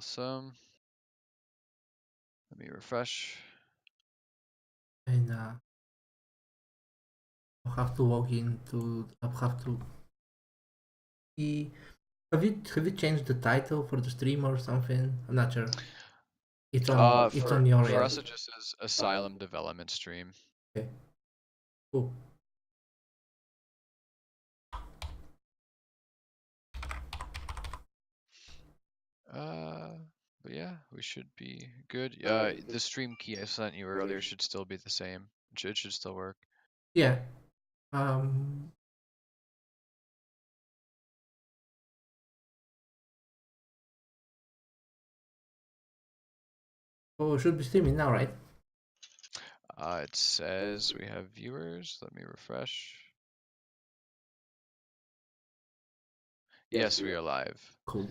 Awesome. Let me refresh. And I'll have to log into. I'll have to. Have you changed the title for the stream or something? I'm not sure. It's on your For end. us, it just says Asylum Development Stream. Okay. Cool. But yeah, we should be good. The stream key I sent you earlier should still be the same. It should still work. Yeah. Oh, should be streaming now, right? It says we have viewers. Let me refresh. Yes, we are live. Cool.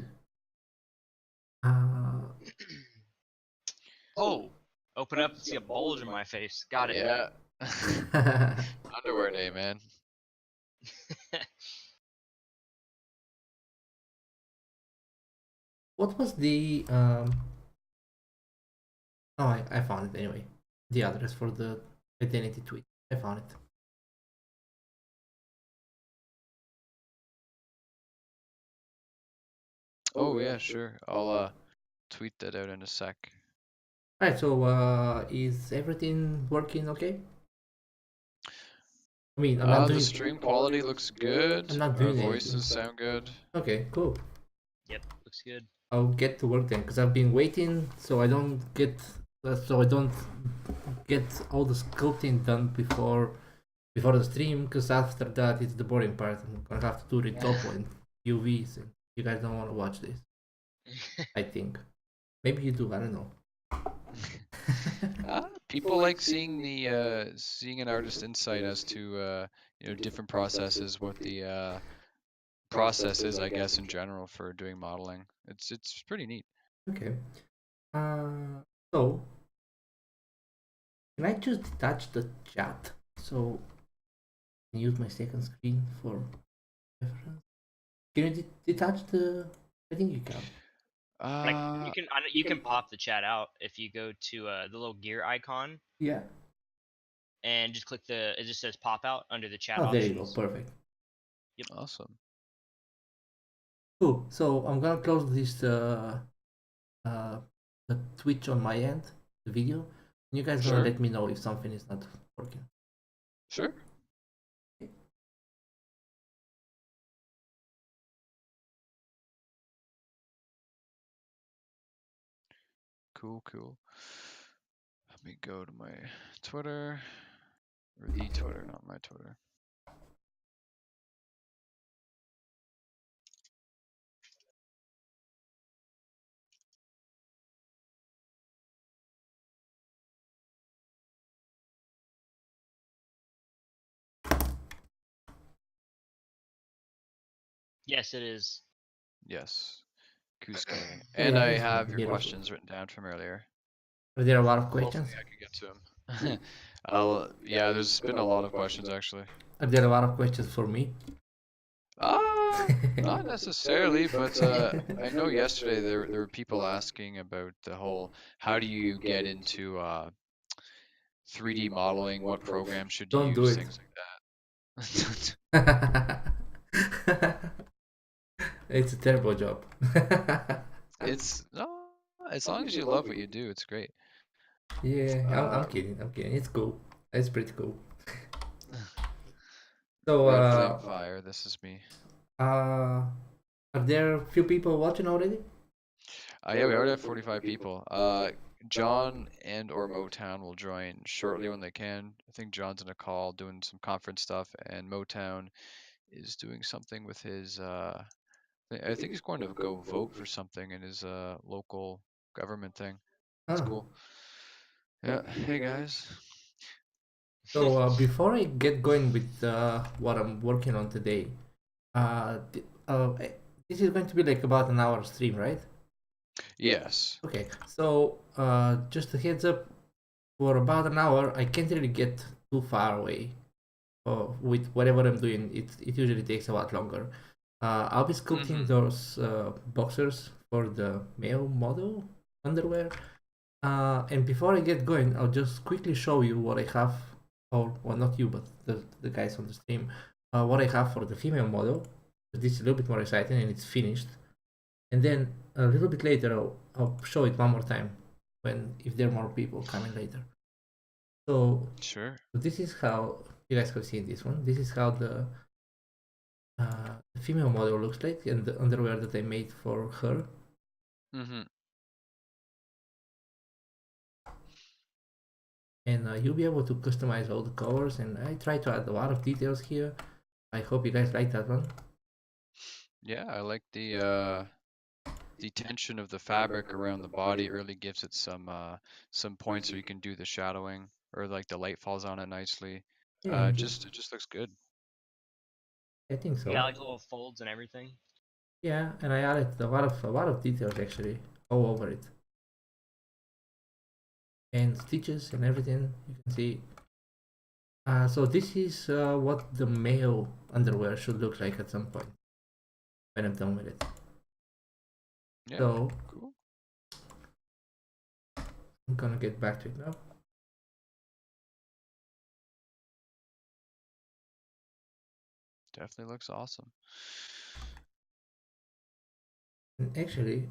Oh, open up and see a bulge in my face. Got it. Yeah. Underwear day, man. What was the Oh, I found it anyway. The address for the identity tweet. I found it. Oh yeah, sure. I'll tweet that out in a sec. Alright, so is everything working okay? I mean, I'm not doing. The stream quality looks good. I'm not Our doing voices anything. sound good. Okay, cool. Yep, looks good. I'll get to work then, because I've been waiting, so I don't get all the sculpting done before the stream, because after that it's the boring part. I'm gonna have to do the top and UVs, and you guys don't want to watch this. I think. Maybe you do. I don't know. People like seeing the seeing an artist insight as to different processes, what the process is, I guess, in general for doing modeling. It's pretty neat. Okay. So can I just detach the chat so I can use my second screen for reference? Can you detach the? I think you can. Like you can pop the chat out if you go to the little gear icon. Yeah. And just click it just says pop out under the chat Oh, options. there you go. Perfect. Yep. Awesome. Cool. So I'm gonna close this the Twitch on my end, the video. And you guys gonna let me know if something is not working. Sure. Cool. Let me go to my Twitter, or the Twitter, not my Twitter. Yes, it is. Yes. Kusuke. And I have your questions written down from earlier. Are there a lot of questions? Hopefully I can get to them. Yeah, there's been a lot of questions actually. Are there a lot of questions for me? Not necessarily, but I know yesterday there were people asking about the whole how do you get into 3D modeling, what program should you Don't use, do it. things like that. It's a terrible job. It's no, as long as you love what you do, it's great. Yeah, I'm kidding. It's cool. It's pretty cool. So Red Flame Fire, this is me. Are there a few people watching already? Yeah, we already have 45 people. John and or Motown will join shortly when they can. I think John's in a call doing some conference stuff, and Motown is doing something with his I think he's going to go vote for something in his local government thing. That's cool. Yeah. Hey guys. So before I get going with what I'm working on today, this is going to be like about an hour stream, right? Yes. Okay. So just a heads up, for about an hour, I can't really get too far away. With whatever I'm doing, it usually takes a lot longer. I'll be sculpting those boxers for the male model underwear. And before I get going, I'll just quickly show you what I have, or well, not you, but the guys on the stream, what I have for the female model. This is a little bit more exciting and it's finished. And then a little bit later, I'll show it one more time if there are more people coming later. So Sure. this is how you guys have seen this one. This is how the female model looks like, and the underwear that I made for her. Mm-hmm. And you'll be able to customize all the colors, and I try to add a lot of details here. I hope you guys like that one. Yeah, I like the tension of the fabric around the body. It really gives it some points so you can do the shadowing, or like the light falls on it nicely. Yeah, It just looks good. I think so. Yeah, like little folds and everything. Yeah, and I added a lot of details actually all over it, and stitches and everything. You can see. So this is what the male underwear should look like at some point when I'm done with it. Yeah. So Cool. I'm gonna get back to it now. Definitely looks awesome. And actually,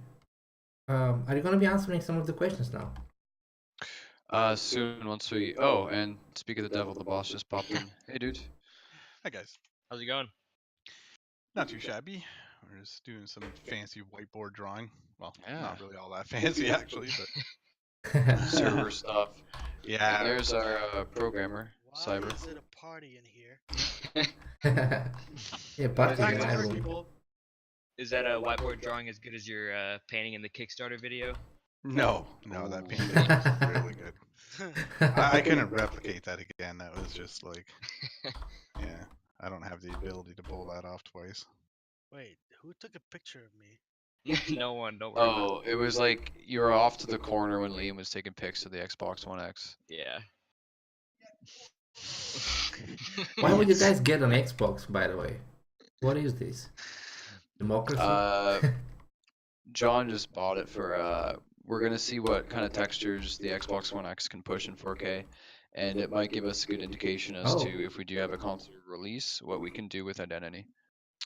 are you gonna be answering some of the questions now? Soon once we. Oh, and speak of the devil, the boss just popped in. Hey, dude. Hi guys. How's it going? Not too shabby. We're just doing some fancy whiteboard drawing. Well, Yeah. not really all that fancy actually, but Server stuff. yeah. And there's our programmer, Why Cyber. is it a party in here? Yeah, party Back in to my work, room. people. Is that a whiteboard drawing as good as your painting in the Kickstarter video? No, that Ooh. painting was really good. I couldn't replicate that again. That was just like, yeah, I don't have the ability to pull that off twice. Wait, who took a picture of me? No one, don't worry about Oh, it was like you were off to the corner when Liam was taking pics of the Xbox One X. it. Yeah. Why would you guys get an Xbox, by the way? What is this? Democracy? John just bought it for. We're gonna see what kind of textures the Xbox One X can push in 4K, and it might give us a good indication as Oh. to if we do have a console release, what we can do with Identity.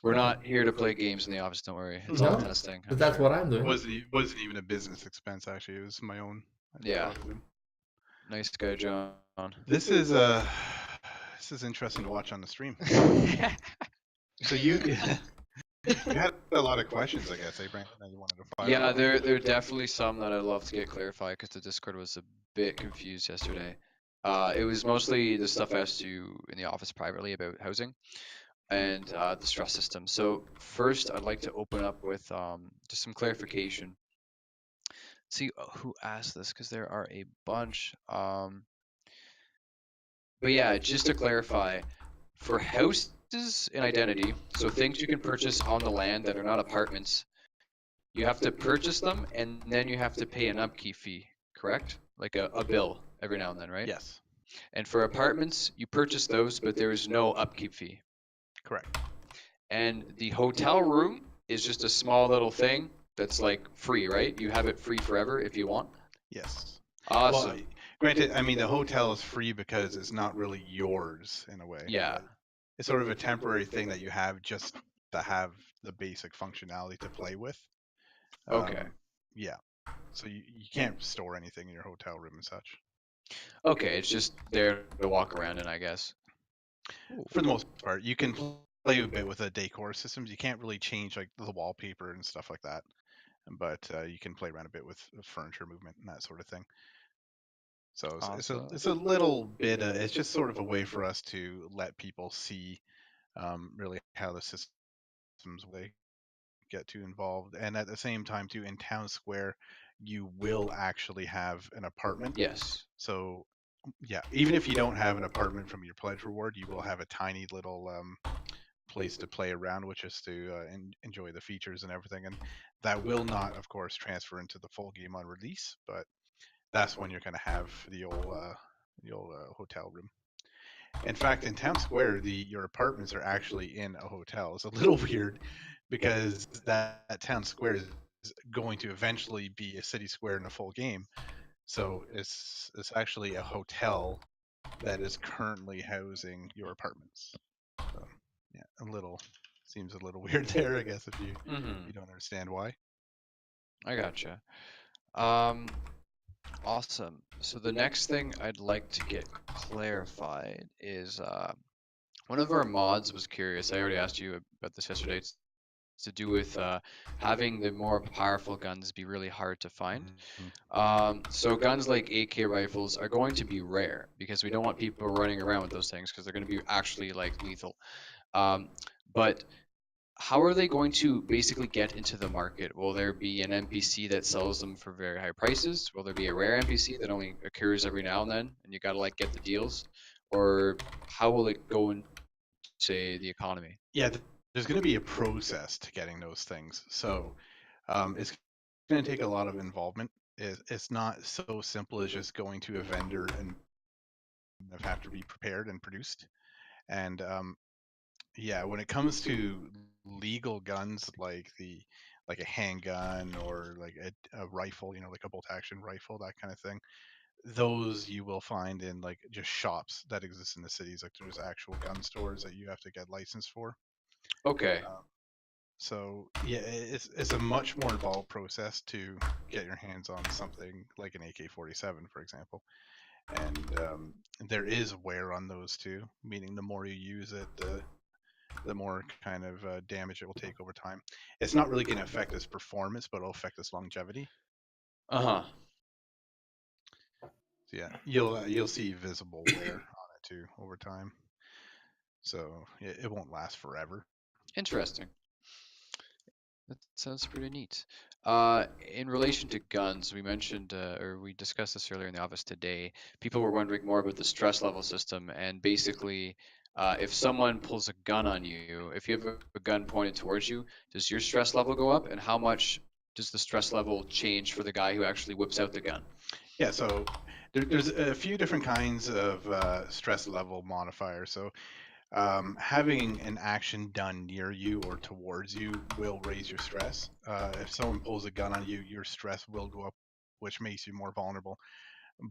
We're not here to play games in the office. Don't worry, it's all No, testing. But that's what I'm It doing. wasn't even a business expense actually. It was my own. Yeah. Nice guy, John. This is interesting to watch on the stream. So you had a lot of questions, I guess, Brandon, that you wanted to fire. Yeah, there are definitely some that I'd love to get clarified because the Discord was a bit confused yesterday. It was mostly the stuff I asked you in the office privately about housing and the stress system. So first, I'd like to open up with just some clarification. See who asked this because there are a bunch. But yeah, just to clarify, for houses in Identity, so things you can purchase on the land that are not apartments, you have to purchase them and then you have to pay an upkeep fee, correct? Like a bill every now and then, right? Yes, And for apartments, you purchase those, but there is no upkeep fee. correct. And the hotel room is just a small little thing that's like free, right? You have it free forever if you want. Yes. Awesome. Well, granted, I mean the hotel is free because it's not really yours in a way. Yeah. It's sort of a temporary thing that you have just to have the basic functionality to play with. Okay. Yeah. So you can't store anything in your hotel room and such. Okay, it's just there to walk around in, I guess. For the most part, you can play a bit with the decor systems. You can't really change like the wallpaper and stuff like that, but you can play around a bit with furniture movement and that sort of thing. So it's a little bit. It's just sort of a way for us to let people see really how the systems they get too involved, and at the same time too, in town square, you will actually have an apartment. Yes. So yeah, even if you don't have an apartment from your pledge reward, you will have a tiny little place to play around, which is to enjoy the features and everything, and that will not, of course, transfer into the full game on release, but that's when you're going to have the old hotel room. In fact, in town square, your apartments are actually in a hotel. It's a little weird because that town square is going to eventually be a city square in a full game. So it's actually a hotel that is currently housing your apartments. So yeah, seems a little weird there, I guess, if you don't understand why. I gotcha. Awesome. So the next thing I'd like to get clarified is one of our mods was curious. I already asked you about this yesterday. It's to do with having the more powerful guns be really hard to find. So guns like AK rifles are going to be rare because we don't want people running around with those things because they're going to be actually like lethal. But how are they going to basically get into the market? Will there be an NPC that sells them for very high prices? Will there be a rare NPC that only occurs every now and then and you gotta like get the deals? Or how will it go into, say, the economy? Yeah, there's going to be a process to getting those things. So it's going to take a lot of involvement. It's not so simple as just going to a vendor and have to be prepared and produced. And yeah, when it comes to legal guns like a handgun or like a rifle, like a bolt action rifle, that kind of thing, those you will find in like just shops that exist in the cities. Like there's actual gun stores that you have to get licensed for. Okay. So yeah, it's a much more involved process to get your hands on something like an AK-47, for example. And there is wear on those too, meaning the more you use it, the more kind of damage it will take over time. It's not really going to affect its performance, but it'll affect its longevity. Uh-huh. So yeah, you'll see visible wear on it too over time. So it won't last forever. Interesting. That sounds pretty neat. In relation to guns, we mentioned, or we discussed this earlier in the office today. People were wondering more about the stress level system, and basically, if someone pulls a gun on you, if you have a gun pointed towards you, does your stress level go up, and how much does the stress level change for the guy who actually whips out the gun? Yeah, so there's a few different kinds of stress level modifiers. So having an action done near you or towards you will raise your stress. If someone pulls a gun on you, your stress will go up, which makes you more vulnerable.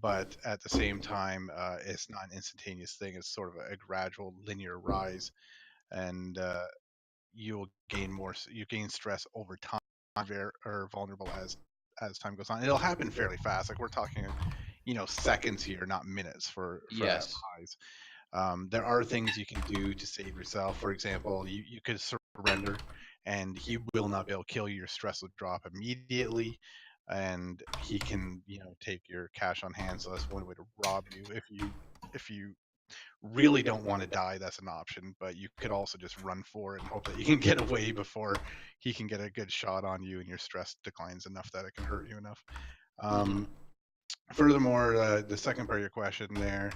But at the same time, it's not an instantaneous thing. It's sort of a gradual linear rise, and you'll gain you gain stress over time, or vulnerable as time goes on. It'll happen fairly fast. Like we're talking, seconds here, not minutes for that Yes. rise. There are things you can do to save yourself. For example, you could surrender, and he will not be able to kill you. Your stress will drop immediately, and he can, take your cash on hand. So that's one way to rob you. If you really don't want to die, that's an option. But you could also just run for it and hope that you can get away before he can get a good shot on you, and your stress declines enough that it can hurt you enough. Furthermore, the second part of your question there,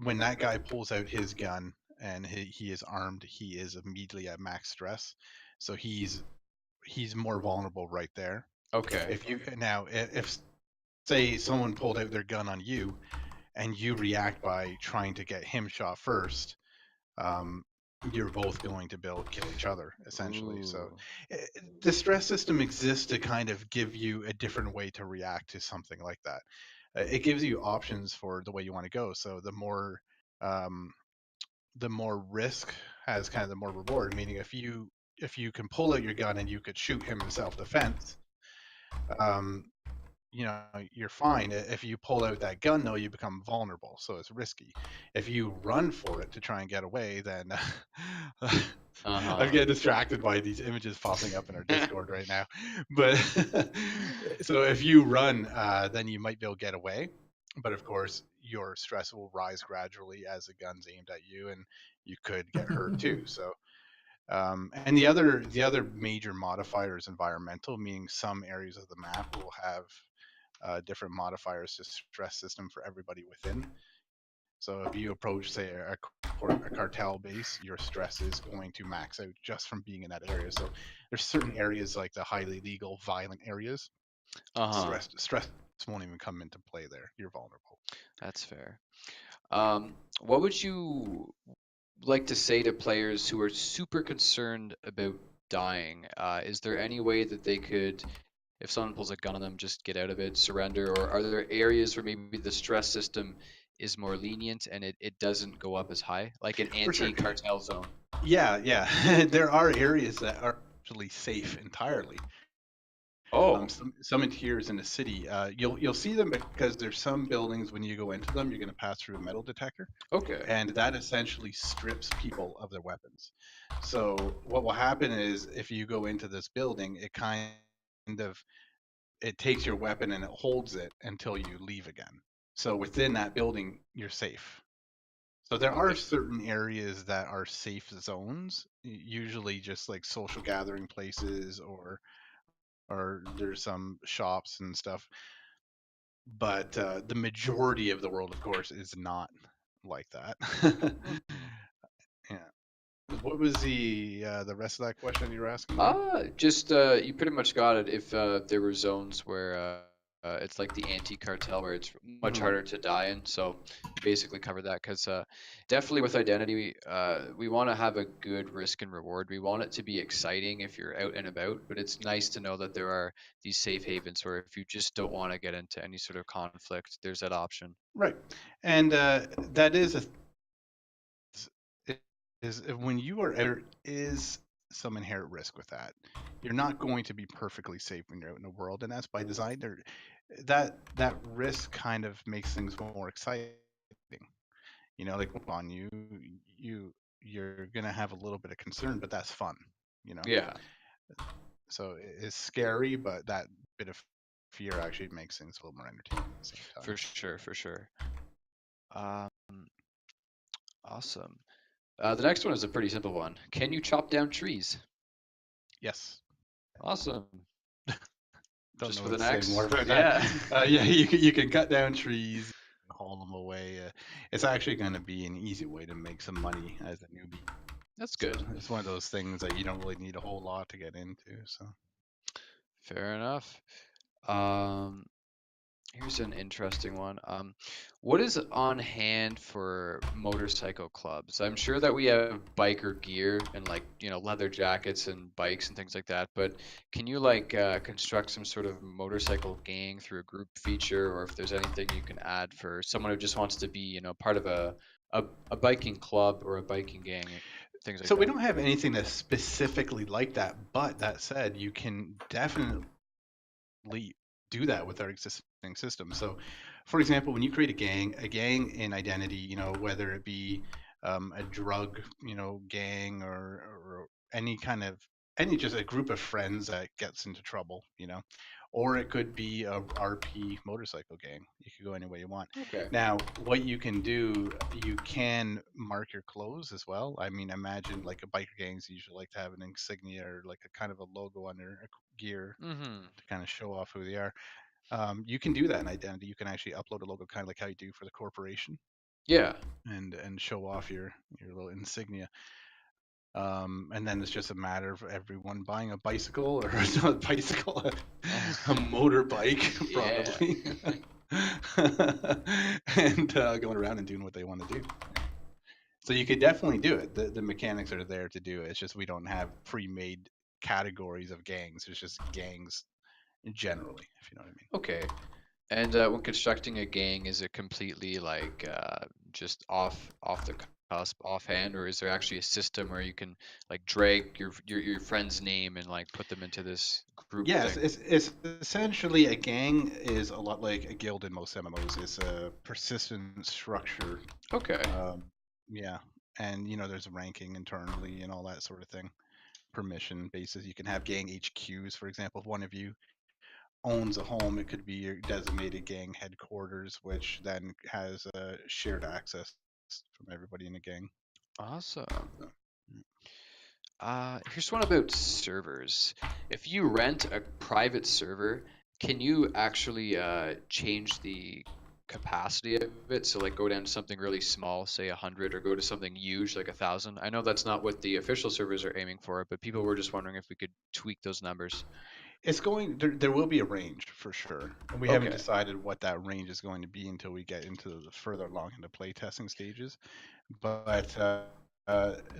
when that guy pulls out his gun and he is armed, he is immediately at max stress, so he's more vulnerable right there. Okay. If say someone pulled out their gun on you and you react by trying to get him shot first, you're both going to be able to kill each other essentially. So the stress system exists to kind of give you a different way to react to something like that. It gives you options for the way you want to go. So the more risk has kind of the more reward. Meaning, if you can pull out your gun and you could shoot him in self-defense, you're fine. If you pull out that gun, though, you become vulnerable, so it's risky. If you run for it to try and get away, then I'm getting distracted by these images popping up in our Discord right now. But so if you run, then you might be able to get away. But of course, your stress will rise gradually as the gun's aimed at you, and you could get hurt too. So, and the other major modifier is environmental, meaning some areas of the map will have different modifiers to stress system for everybody within. So if you approach, say, a cartel base, your stress is going to max out just from being in that area. So there's certain areas like the highly legal, violent areas. Stress won't even come into play there. You're vulnerable. That's fair. What would you like to say to players who are super concerned about dying, is there any way that they could, if someone pulls a gun on them, just get out of it, surrender, or are there areas where maybe the stress system is more lenient and it doesn't go up as high, like an For sure. anti-cartel zone? Yeah. There are areas that are actually safe entirely. Oh, Some interiors in the city, you'll see them because there's some buildings when you go into them, you're going to pass through a metal detector, okay. and that essentially strips people of their weapons. So what will happen is if you go into this building, of it takes your weapon and it holds it until you leave again. So within that building, you're safe. So there are Okay. certain areas that are safe zones, usually just like social gathering places or there's some shops and stuff. But the majority of the world, of course, is not like that. Mhm. Yeah. What was the rest of that question you were asking there? Just you pretty much got it. If there were zones where it's like the anti-cartel where it's much Mhm. harder to die in, so you basically covered that because definitely with identity, we want to have a good risk and reward. We want it to be exciting if you're out and about, but it's nice to know that there are these safe havens where if you just don't want to get into any sort of conflict, there's that option. Right. And that is when you are out, is some inherent risk with that. You're not going to be perfectly safe when you're out in the world, and that's by design. That risk kind of makes things more exciting. Like on you're gonna have a little bit of concern, but that's fun. You know, Yeah, so it's scary, but that bit of fear actually makes things a little more entertaining at the same time. for sure, for sure. Um, awesome. The next one is a pretty simple one. Can you chop down trees? Yes. Awesome. Don't Just know with what an to say axe? more about that. Yeah. Yeah, you can cut down trees, haul them away. It's actually going to be an easy way to make some money as a newbie. That's So good. it's one of those things that you don't really need a whole lot to get into. So Fair enough. Um, Here's an interesting one. What is on hand for motorcycle clubs? I'm sure that we have biker gear and like, leather jackets and bikes and things like that, but can you like construct some sort of motorcycle gang through a group feature, or if there's anything you can add for someone who just wants to be, part of a biking club or a biking gang, things like so we that? don't have anything that's specifically like that. But that said, you can definitely do that with our existing system. So, for example, when you create a gang in identity, whether it be a drug, gang or any kind of just a group of friends that gets into trouble, or it could be a RP motorcycle gang. You could go any way you want. Okay. Now, what you can do, you can mark your clothes as well. I mean, imagine like a biker gangs usually like to have an insignia or like a kind of a logo on their gear Mm-hmm. to kind of show off who they are. You can do that in identity. You can actually upload a logo, kind of like how you do for the corporation, Yeah. and show off your little insignia. And then it's just a matter of everyone buying a bicycle or not a bicycle, a motorbike Yeah. probably, and going around and doing what they want to do. So you could definitely do it. The mechanics are there to do it. It's just we don't have pre-made categories of gangs. It's just gangs generally, if you know what I mean. Okay. And when constructing a gang, is it completely like just off the cusp, offhand, or is there actually a system where you can like drag your friend's name and like put them into this group Yes, thing? it's essentially a gang is a lot like a guild in most MMOs. It's a persistent structure. Okay. Um, yeah, and there's ranking internally and all that sort of thing. Permission basis. You can have gang HQs, for example. If one of you owns a home, it could be your designated gang headquarters, which then has shared access from everybody in the gang. Awesome. So, Here's one about servers. If you rent a private server, can you actually change the capacity of it? So like go down to something really small, say 100, or go to something huge like 1,000. I know that's not what the official servers are aiming for, but people were just wondering if we could tweak those numbers. it's going there will be a range for sure, and we haven't Okay. decided what that range is going to be until we get into the further along in the play testing stages. But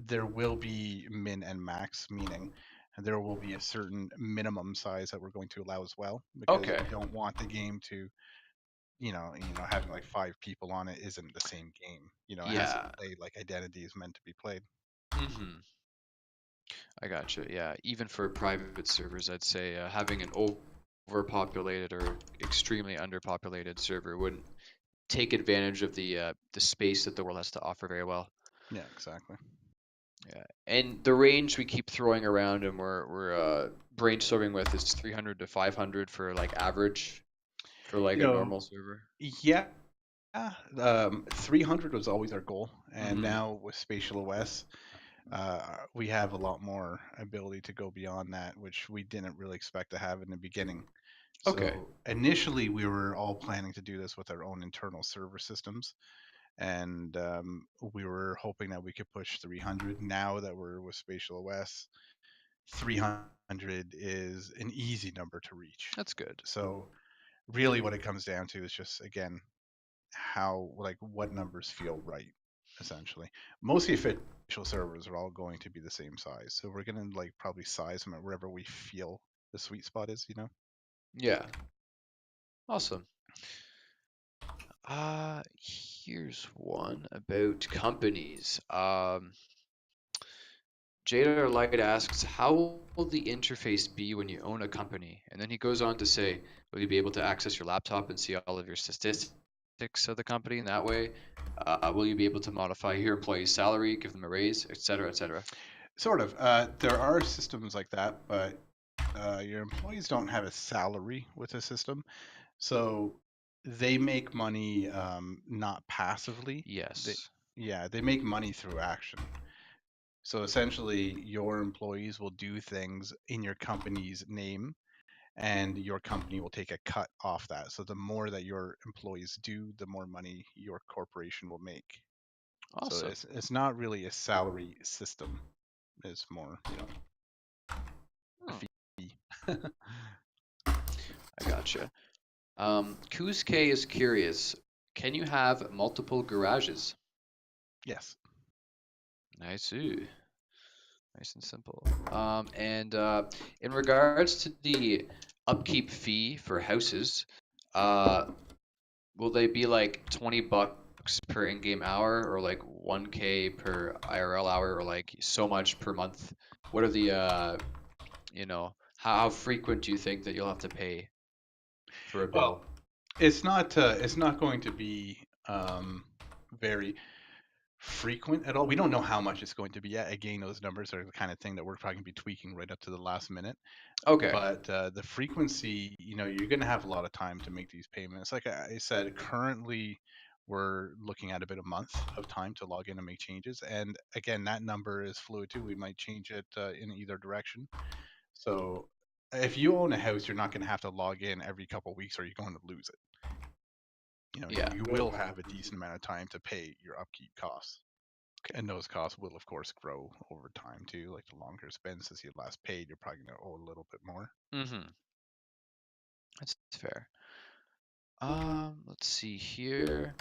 there will be min and max, meaning there will be a certain minimum size that we're going to allow as well, because Okay. we don't want the game to, having like 5 people on it isn't the same game. It has to Yeah. play like Identity is meant to be played. Mm-hmm. I gotcha. Yeah. Even for private servers, I'd say having an overpopulated or extremely underpopulated server wouldn't take advantage of the space that the world has to offer very well. Yeah, exactly. Yeah, and the range we keep throwing around and we're brainstorming with is 300 to 500 for like average for like a normal server. Yeah. 300 was always our goal, and Mhm. now with Spatial OS, we have a lot more ability to go beyond that, which we didn't really expect to have in the beginning. Okay. So initially, we were all planning to do this with our own internal server systems, and we were hoping that we could push 300. Now that we're with Spatial OS, 300 is an easy number to reach. That's good. So really, what it comes down to is just, again, what numbers feel right, essentially. Most of the official servers are all going to be the same size, so we're gonna probably size them at wherever we feel the sweet spot is. Yeah. Awesome. Here's one about companies. Jada Light asks, how will the interface be when you own a company? And then he goes on to say, will you be able to access your laptop and see all of your statistics of the company in that way? Will you be able to modify your employee's salary, give them a raise, etc., etc.? Sort of. There are systems like that, but your employees don't have a salary with the system, so they make money not passively. Yes. They make money through action. So essentially, your employees will do things in your company's name, and your company will take a cut off that. So the more that your employees do, the more money your corporation will make. So Awesome. it's not really a salary system. It's more, a Hmm. fee. I gotcha. Kuzke is curious. Can you have multiple garages? Yes. Nice. Nice and simple. And in regards to the upkeep fee for houses, will they be like $20 per in-game hour or like 1K per IRL hour or like so much per month? What are the how frequent do you think that you'll have to pay for a bill? Well, it's not going to be very frequent at all. We don't know how much it's going to be yet. Again, those numbers are the kind of thing that we're probably going to be tweaking right up to the last minute. Okay. But the frequency, you're going to have a lot of time to make these payments. Like I said, currently we're looking at about a month of time to log in and make changes. And again, that number is fluid too. We might change it in either direction. So if you own a house, you're not going to have to log in every couple of weeks, or you're going to lose it. Yeah. You will have a decent amount of time to pay your upkeep costs. And those costs will, of course, grow over time too. Like the longer it's been since you last paid, you're probably going to owe a little bit more. Mm-hmm. That's fair. Let's see here.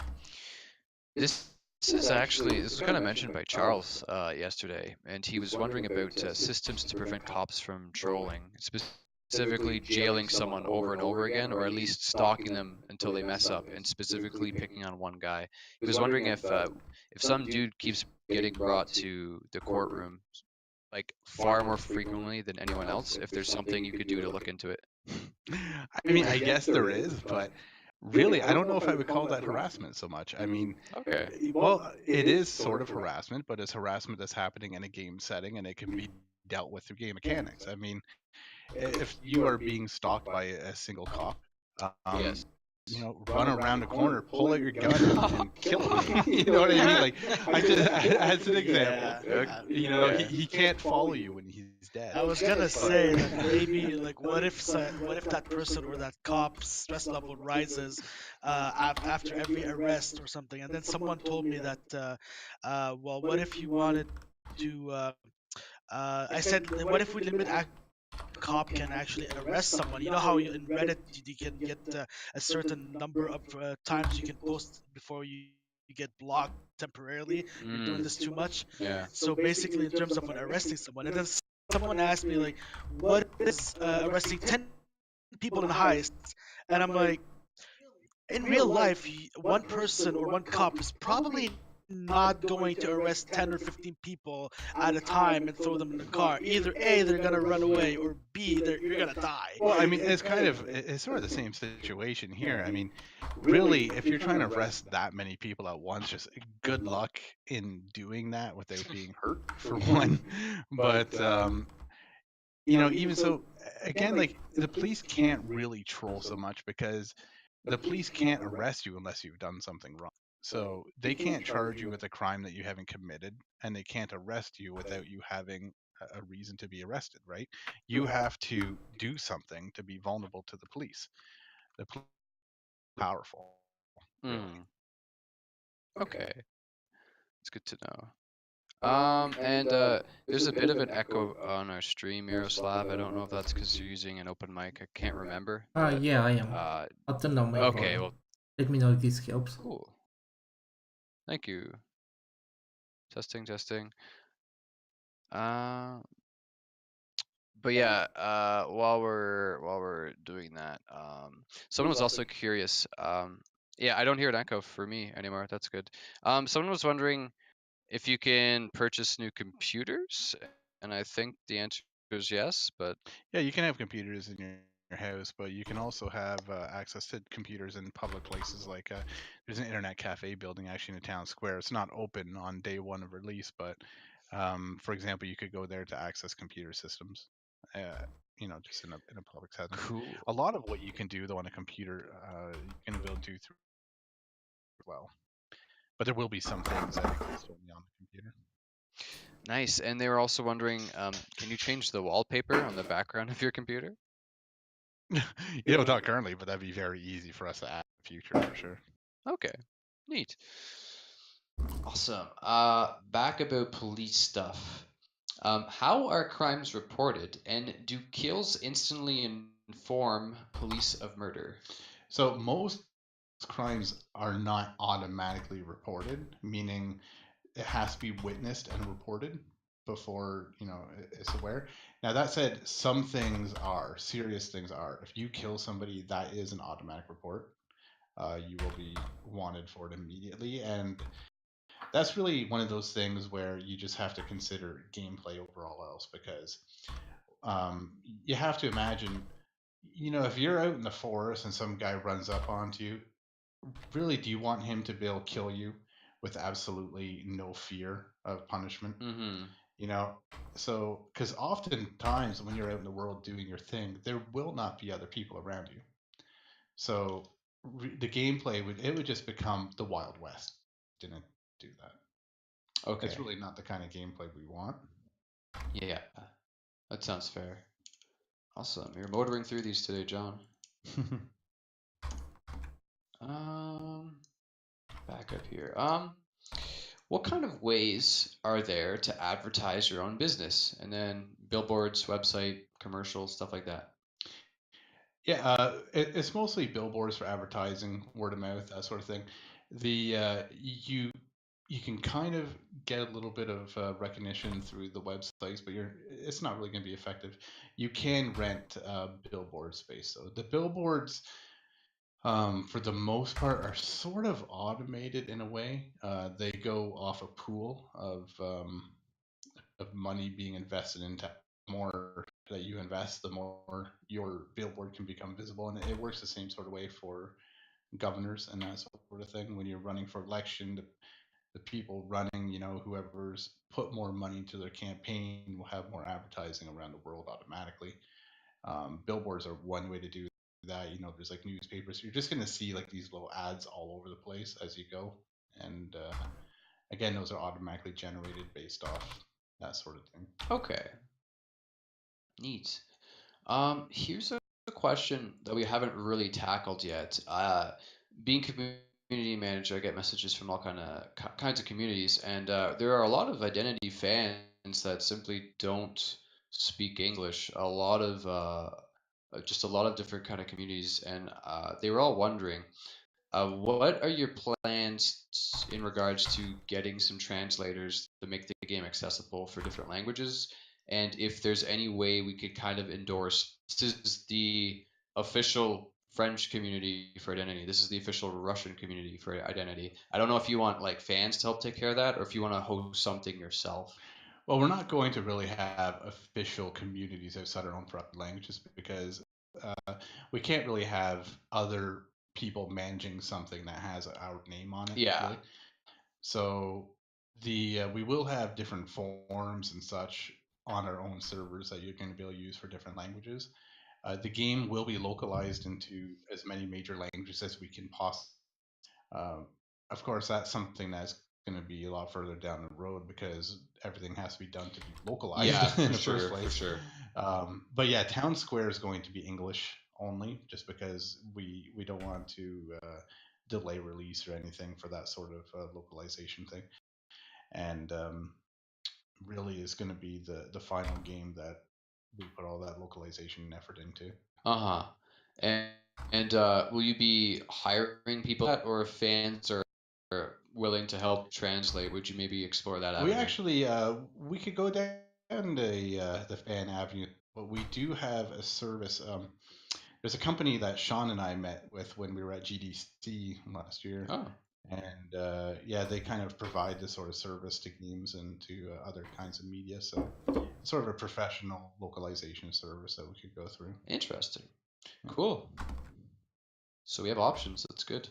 This is actually this was kind of mentioned by Charles yesterday, and he was wondering about systems to prevent cops from trolling, specifically jailing someone over and over again, or at least stalking them until they mess up, and specifically picking on one guy. He was wondering if some dude keeps getting brought to the courtroom like far more frequently than anyone else, if there's something you could do to look into it. I mean, I guess there is, but really, I don't know if I would call that harassment so much. I mean, Okay. well, it is sort of harassment, but it's harassment that's happening in a game setting, and it can be dealt with through game mechanics. I mean, if you are being stalked by a single cop, Yes. Run around the corner, pull out your gun, and kill him. You know what I mean? Like, I just, as an example, Yeah. he can't follow you when he's dead. I was gonna say that maybe like what if that person or that cop's stress level rises after every arrest or something, and then someone told me that well, what if you wanted to I said, what if we limit cop can actually arrest someone? You know how in Reddit you can get a certain number of times you can post before you get blocked temporarily. You're doing this too much. Yeah. So basically, in terms of when arresting someone, and then someone asked me like, what is arresting 10 people in a heist? And I'm like, in real life, one person or one cop is probably not going to arrest 10 or 15 people at a time and throw them in the car. Either A, they're going to run away, or B, you're going to die. Well, I mean, it's sort of the same situation here. I mean, really, if you're trying to arrest that many people at once, just good luck in doing that without being hurt, for one. But even so, again, like the police can't really troll so much because the police can't arrest you unless you've done something wrong. So they can't charge you with a crime that you haven't committed, and they can't arrest you without you having a reason to be arrested, right? You have to do something to be vulnerable to the police. The police are powerful, really. Okay, it's good to know. And there's a bit of an echo on our stream, Miroslav. I don't know if that's because you're using an open mic. I can't remember. Yeah, I am. I'll turn down my Okay, volume. well, Let me know if this helps. cool. Thank you. Testing, testing. But yeah, while we're doing that, someone was also curious. Yeah, I don't hear an echo for me anymore. That's good. Someone was wondering if you can purchase new computers, and I think the answer is yes, but Yeah, you can have computers in your house, but you can also have access to computers in public places. Like there's an internet cafe building actually in the town square. It's not open on day one of release, but for example, you could go there to access computer systems. Just in a public setting. cool. A lot of what you can do though on a computer, you can build do through well, but there will be some things I think that's only on the computer. Nice. And they were also wondering, can you change the wallpaper on the background of your computer? Not currently, but that'd be very easy for us to add in the future for sure. Okay, neat. Awesome. Back about police stuff. How are crimes reported, and do kills instantly inform police of murder? So most crimes are not automatically reported, meaning it has to be witnessed and reported before it's aware. Now that said, some things are serious. Things are. If you kill somebody, that is an automatic report. You will be wanted for it immediately, and that's really one of those things where you just have to consider gameplay overall else because you have to imagine, if you're out in the forest and some guy runs up onto you, really, do you want him to be able to kill you with absolutely no fear of punishment? Mm-hmm. So because oftentimes when you're out in the world doing your thing, there will not be other people around you. So the gameplay would just become the Wild West. Didn't do that. Okay. That's really not the kind of gameplay we want. Yeah, that sounds fair. Awesome. You're motoring through these today, John. Back up here. What kind of ways are there to advertise your own business? And then billboards, website, commercials, stuff like that. Yeah, it's mostly billboards for advertising, word of mouth, that sort of thing. You can kind of get a little bit of recognition through the websites, but it's not really going to be effective. You can rent billboard space though. The billboards, for the most part, are sort of automated in a way. They go off a pool of money being invested into. More that you invest, the more your billboard can become visible, and it works the same sort of way for governors and that sort of thing. When you're running for election, the people running, whoever's put more money into their campaign will have more advertising around the world automatically. Billboards are one way to do that. There's like newspapers. You're just going to see like these little ads all over the place as you go, and again, those are automatically generated based off that sort of thing. Okay. Neat. Here's a question that we haven't really tackled yet. Being community manager, I get messages from all kinds of communities, and there are a lot of identity fans that simply don't speak English. Just a lot of different kind of communities, and they were all wondering, what are your plans in regards to getting some translators to make the game accessible for different languages? and if there's any way we could kind of endorse this is the official French community for identity. This is the official Russian community for identity. I don't know if you want like fans to help take care of that, or if you want to host something yourself. Well, we're not going to really have official communities outside our own languages because we can't really have other people managing something that has our name on it. Yeah. Really. So we will have different forms and such on our own servers that you're going to be able to use for different languages. The game will be localized into as many major languages as we can possibly. Of course, that's something that's going to be a lot further down the road because everything has to be done to be localized Yeah, in the for first sure, place. for sure. But yeah, Town Square is going to be English only, just because we don't want to delay release or anything for that sort of localization thing. And really is going to be the final game that we put all that localization effort into. Uh-huh. And will you be hiring people or if fans are willing to help translate, would you maybe explore that avenue? We actually we could go down the fan avenue, but we do have a service. There's a company that Sean and I met with when we were at GDC last year. Oh. And yeah, they kind of provide this sort of service to games and to other kinds of media. So it's sort of a professional localization service that we could go through. Interesting. Cool. So we have options. That's good.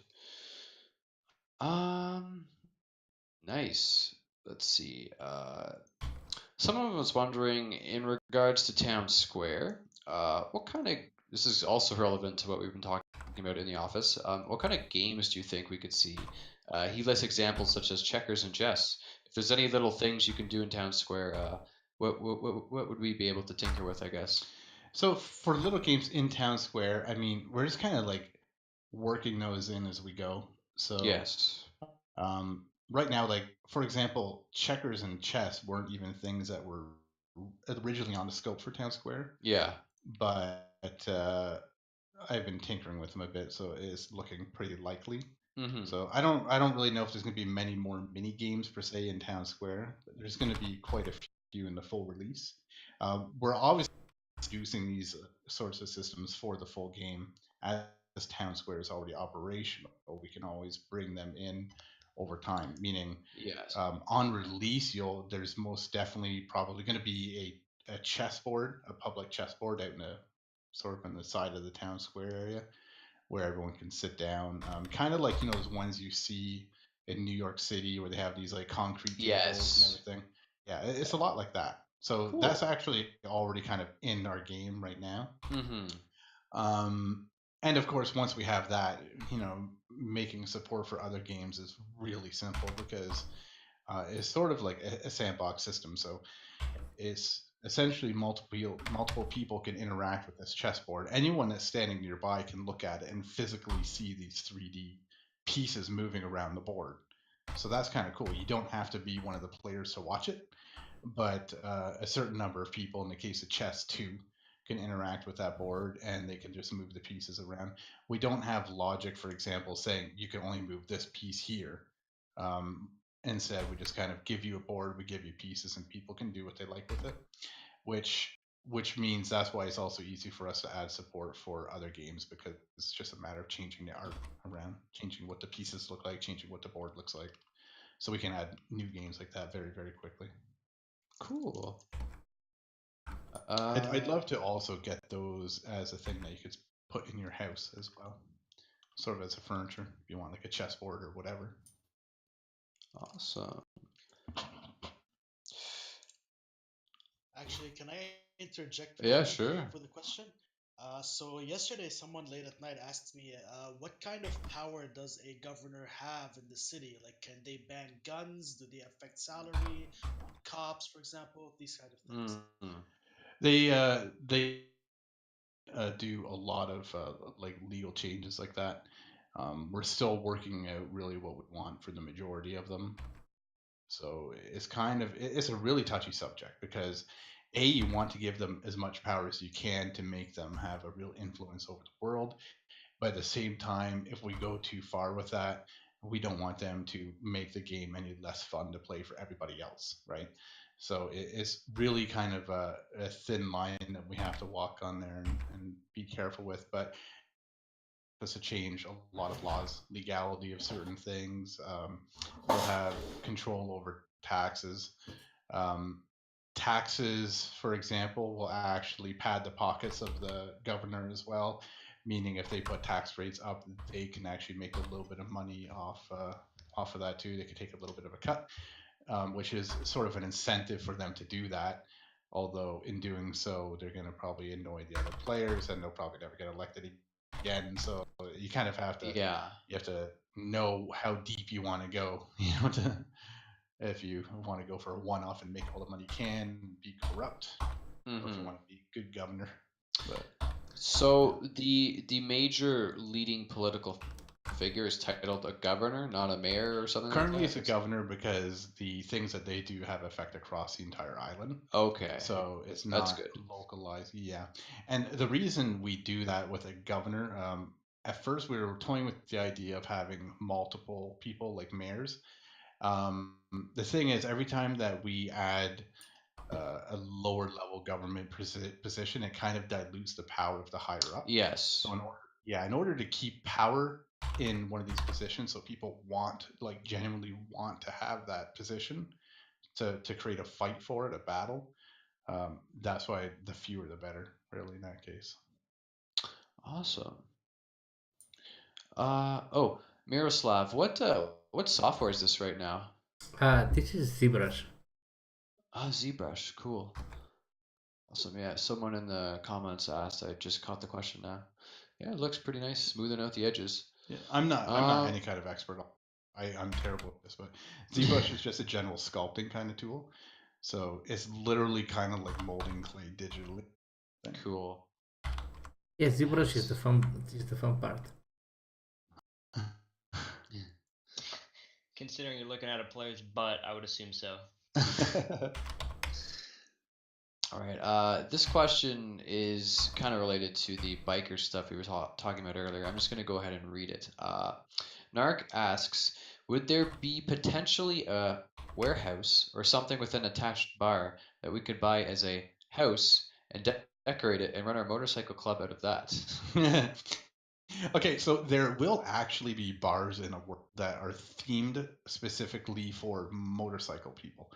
Nice. Let's see. Someone was wondering in regards to Town Square, what kind of this is also relevant to what we've been talking about in the office. What kind of games do you think we could see? He lists examples such as checkers and chess. If there's any little things you can do in Town Square, what would we be able to tinker with, I guess? So for little games in Town Square, I mean, we're just kind of like working those in as we go. So yes. Right now, like for example, checkers and chess weren't even things that were originally on the scope for Town Square. Yeah. But I've been tinkering with them a bit, so it's looking pretty likely. Mm-hmm. So I don't really know if there's going to be many more mini games per se in Town Square. But there's going to be quite a few in the full release. We're obviously using these sorts of systems for the full game. As Town Square is already operational, we can always bring them in over time. Meaning, yes, on release, there's most definitely probably going to be a chessboard, a public chessboard out in the sort of on the side of the Town Square area where everyone can sit down, kind of like those ones you see in New York City where they have these like concrete tables and everything. Yeah, it's a lot like that. So cool. That's actually already kind of in our game right now. Mm-hmm. And of course, once we have that, making support for other games is really simple because it's sort of like a sandbox system. So it's essentially multiple people can interact with this chessboard. Anyone that's standing nearby can look at it and physically see these 3D pieces moving around the board. So that's kind of cool. You don't have to be one of the players to watch it, but a certain number of people, in the case of chess too, can interact with that board and they can just move the pieces around. We don't have logic, for example, saying you can only move this piece here. Instead, we just kind of give you a board, we give you pieces, and people can do what they like with it, which means that's why it's also easy for us to add support for other games because it's just a matter of changing the art around, changing what the pieces look like, changing what the board looks like. So we can add new games like that very, very quickly. Cool. I'd love to also get those as a thing that you could put in your house as well, sort of as a furniture if you want like a chessboard or whatever. Awesome. Actually, can I interject? Yeah, sure. For the question. So yesterday, someone late at night asked me, "What kind of power does a governor have in the city? Like, can they ban guns? Do they affect salary on cops, for example? These kind of things." Mm-hmm. They do a lot of like legal changes like that. We're still working out really what we want for the majority of them. So it's a really touchy subject because you want to give them as much power as you can to make them have a real influence over the world. But at the same time, if we go too far with that, we don't want them to make the game any less fun to play for everybody else, right? So it's really kind of a thin line that we have to walk on there and be careful with. But us to change a lot of laws, legality of certain things. We'll have control over taxes. Um, Taxes, for example, will actually pad the pockets of the governor as well, meaning if they put tax rates up, they can actually make a little bit of money off of that too. They could take a little bit of a cut, which is sort of an incentive for them to do that. Although in doing so, they're going to probably annoy the other players, and they'll probably never get elected again. So you kind of have to you have to know how deep you want to go, to if you want to go for a one-off and make all the money you can, be corrupt, or if you want to be a good governor. But So the major leading political figure is titled a governor, not a mayor or something currently like that? it's a governor because the things that they do have effect across the entire island. Okay. So it's That's not good. localized. Yeah. And the reason we do that with a governor, at first we were toying with the idea of having multiple people like mayors. The thing is, every time that we add a lower level government position, it kind of dilutes the power of the higher up. Yes. So in order to keep power in one of these positions, so people genuinely want to have that position to create a fight for it, a battle. That's why the fewer the better, really, in that case. Awesome. Oh, Miroslav, what software is this right now? This is ZBrush. Oh, ZBrush, cool. Awesome. Yeah, someone in the comments asked. I just caught the question now. Yeah, it looks pretty nice, smoothing out the edges. Yeah, I'm not any kind of expert. I'm terrible at this, but ZBrush is just a general sculpting kind of tool. So it's literally kind of like molding clay digitally. Cool. Yeah, ZBrush is the fun part. Considering you're looking at a player's butt, I would assume so. All right. This question is kind of related to the biker stuff we were talking about earlier. I'm just going to go ahead and read it. Narc asks, would there be potentially a warehouse or something with an attached bar that we could buy as a house and decorate it and run our motorcycle club out of that? Okay, so there will actually be bars in a world that are themed specifically for motorcycle people.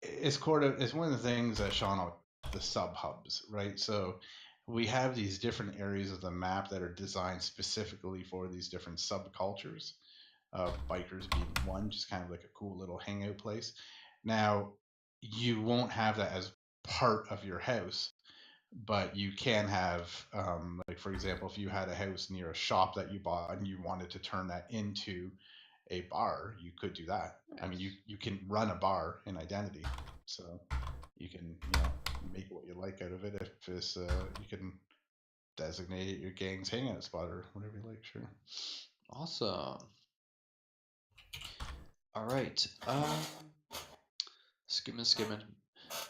It's one of the things that Sean, the sub hubs, right? So we have these different areas of the map that are designed specifically for these different subcultures. Bikers being one, just kind of like a cool little hangout place. Now, you won't have that as part of your house, but you can have, like for example, if you had a house near a shop that you bought and you wanted to turn that into a bar, you could do that. I mean, you can run a bar in Identity, so you can make what you like out of it. If it's you can designate it your gang's hangout spot or whatever you like. Sure. Awesome. All right. Skimming.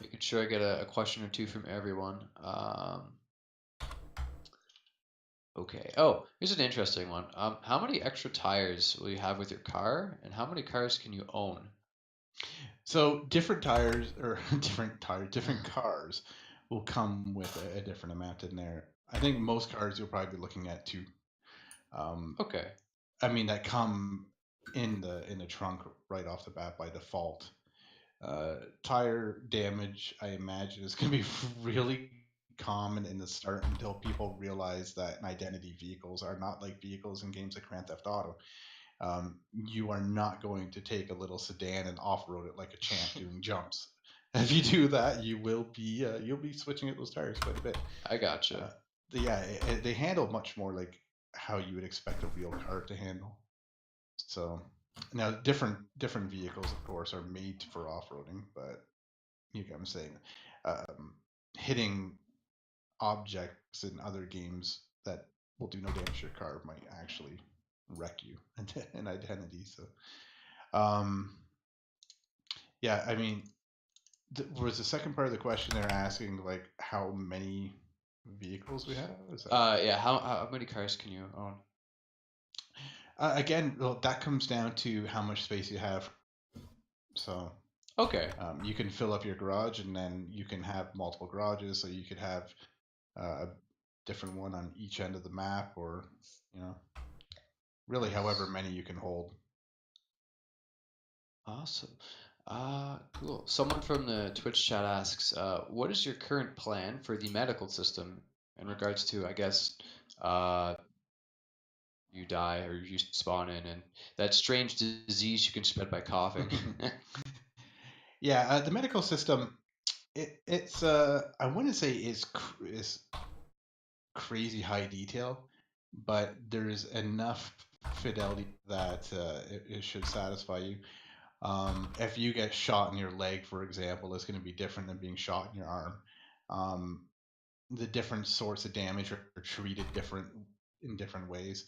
Making sure I get a question or two from everyone. Okay. Oh, here's an interesting one. How many extra tires will you have with your car, and how many cars can you own? So different tires or different cars will come with a different amount in there. I think most cars you'll probably be looking at 2. Okay. I mean that come in the trunk right off the bat by default. Tire damage, I imagine, is going to be really common in the start until people realize that identity vehicles are not like vehicles in games like Grand Theft Auto. You are not going to take a little sedan and off-road it like a champ doing jumps. If you do that, you'll be switching out those tires quite a bit. I gotcha. They handle much more like how you would expect a real car to handle. So now different vehicles, of course, are made for off-roading, but you get what I'm saying. Hitting objects in other games that will do no damage to your car might actually wreck you in Identity. So, yeah, I mean, was the second part of the question they're asking like how many vehicles we have? Yeah. How many cars can you own? Again, well, that comes down to how much space you have. So Okay. you can fill up your garage, and then you can have multiple garages. So you could have a different one on each end of the map, or really however many you can hold. Awesome. Cool. Someone from the Twitch chat asks, what is your current plan for the medical system in regards to, I guess, you die or you spawn in, and that strange disease you can spread by coughing? Yeah, the medical system, it's I wouldn't say is crazy high detail, but there's enough fidelity that it should satisfy you. If you get shot in your leg, for example, it's going to be different than being shot in your arm. The different sorts of damage are treated in different ways.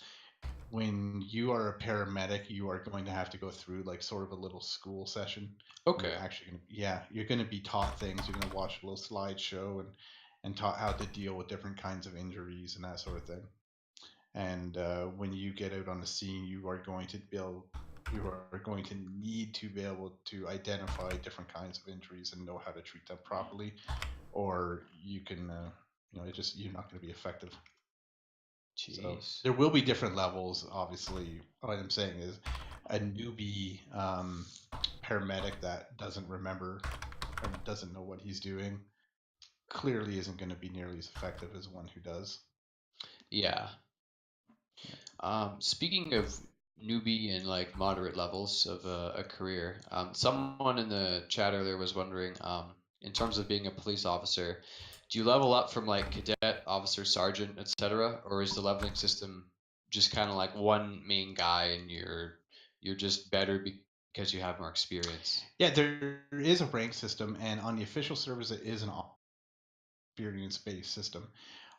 When you are a paramedic, you are going to have to go through like sort of a little school session. Okay. You're actually going to, you're going to be taught things. You're going to watch a little slideshow and taught how to deal with different kinds of injuries and that sort of thing. And when you get out on the scene, you are going to need to be able to identify different kinds of injuries and know how to treat them properly, or you can, you're not going to be effective. Jeez. So there will be different levels. Obviously, what I'm saying is a newbie paramedic that doesn't remember or doesn't know what he's doing clearly isn't going to be nearly as effective as one who does. Yeah. Speaking of newbie and like moderate levels of a career, someone in the chat earlier was wondering, in terms of being a police officer, do you level up from like cadet, officer, sergeant, etc., or is the leveling system just kind of like one main guy and you're just better because you have more experience? Yeah, there is a rank system, and on the official servers, it is an experience-based system.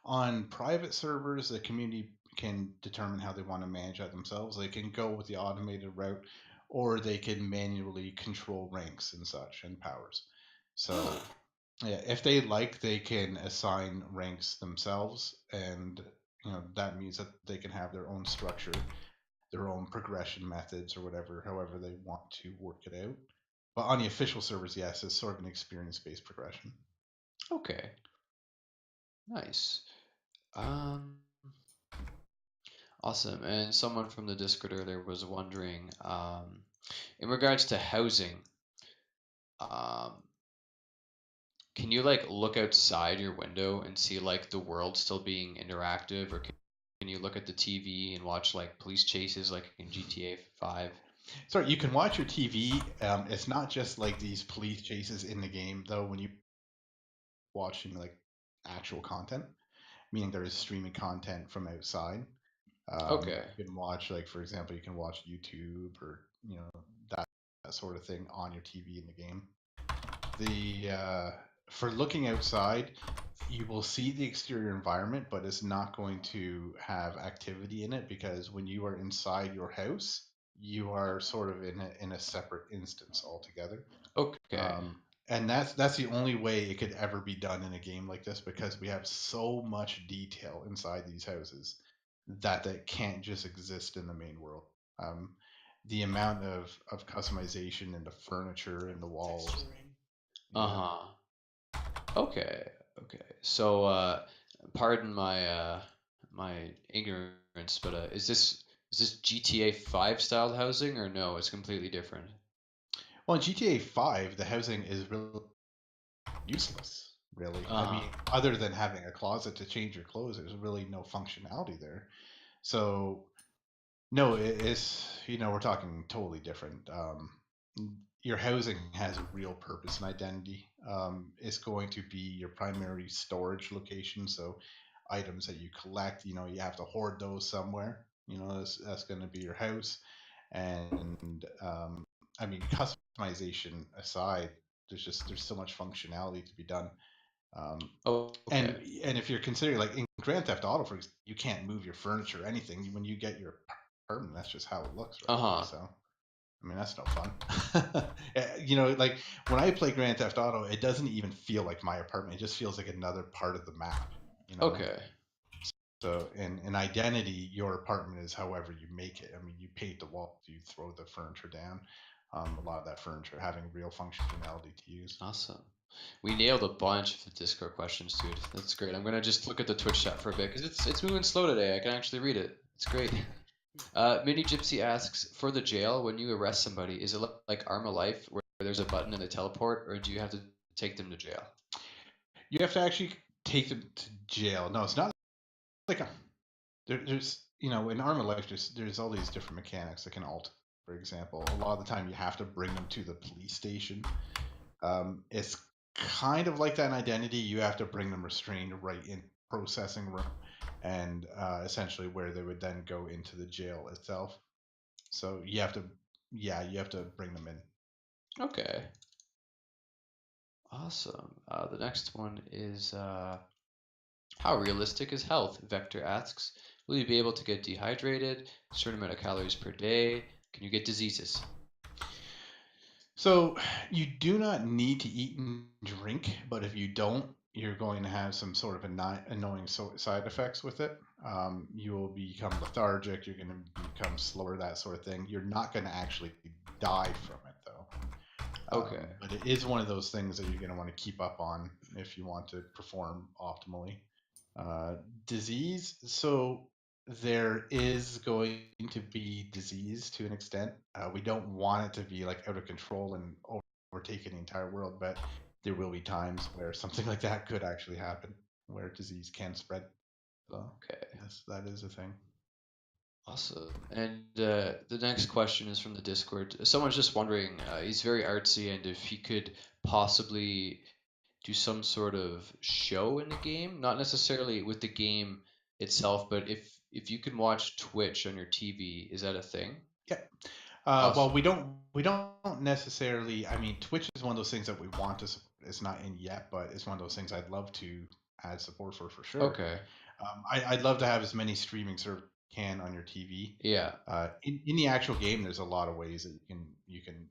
On private servers, the community can determine how they want to manage that themselves. They can go with the automated route, or they can manually control ranks and such and powers. So yeah, if they like, they can assign ranks themselves, and that means that they can have their own structure, their own progression methods, or whatever, however they want to work it out. But on the official servers, yes, it's sort of an experience-based progression. Okay. Nice. Awesome. And someone from the Discord earlier was wondering, in regards to housing, can you like look outside your window and see like the world still being interactive, or can you look at the TV and watch like police chases like in GTA 5? Sorry, you can watch your TV. It's not just like these police chases in the game, though. When you watching like actual content, meaning there is streaming content from outside. Okay. You can watch, like, for example, you can watch YouTube or that sort of thing on your TV in the game. For looking outside, you will see the exterior environment, but it's not going to have activity in it, because when you are inside your house, you are sort of in a separate instance altogether. Okay. And that's the only way it could ever be done in a game like this, because we have so much detail inside these houses that can't just exist in the main world. The amount of customization in the furniture and the walls. Uh-huh. Okay. So pardon my my ignorance, but is this GTA 5 style housing, or no, it's completely different? Well, in GTA 5, the housing is really useless, really. I mean, other than having a closet to change your clothes, there's really no functionality there. So, no, it's, we're talking totally different. Your housing has a real purpose and identity. It's going to be your primary storage location. So, items that you collect, you have to hoard those somewhere. That's going to be your house. And I mean, customization aside, there's so much functionality to be done. Okay. And if you're considering, like in Grand Theft Auto, for example, you can't move your furniture or anything. When you get your apartment, that's just how it looks, right? So, I mean, that's no fun. Like when I play Grand Theft Auto, it doesn't even feel like my apartment. It just feels like another part of the map. Okay. So in identity, your apartment is however you make it. I mean, you paint the wall, you throw the furniture down. A lot of that furniture having real functionality to use. Awesome. We nailed a bunch of the Discord questions, dude. That's great. I'm gonna just look at the Twitch chat for a bit because it's moving slow today. I can actually read it. It's great. Mini Gypsy asks, for the jail, when you arrest somebody, is it like Arma Life where there's a button and they teleport, or do you have to take them to jail? You have to actually take them to jail. No, it's not like there's in Arma Life there's all these different mechanics that can alter. For example, a lot of the time you have to bring them to the police station. It's kind of like that in Identity. You have to bring them restrained right in processing room, and essentially where they would then go into the jail itself. So you have to bring them in. Okay. Awesome. The next one is how realistic is health? Vector asks, will you be able to get dehydrated? A certain amount of calories per day? Can you get diseases? So you do not need to eat and drink, but if you don't, you're going to have some sort of annoying side effects with it. You will become lethargic. You're going to become slower, that sort of thing. You're not going to actually die from it, though. Okay. But it is one of those things that you're going to want to keep up on if you want to perform optimally. Disease. So there is going to be disease to an extent. We don't want it to be like out of control and overtaking the entire world, but there will be times where something like that could actually happen, where disease can spread. So, okay. Yes, that is a thing. Awesome. And the next question is from the Discord. Someone's just wondering, he's very artsy, and if he could possibly do some sort of show in the game, not necessarily with the game itself, but if you can watch Twitch on your TV, is that a thing? Yeah. Awesome. Well, we don't necessarily. I mean, Twitch is one of those things that we want to support. It's not in yet, but it's one of those things I'd love to add support for sure. Okay. I'd love to have as many streaming servers can on your TV. Yeah. In the actual game, there's a lot of ways that you can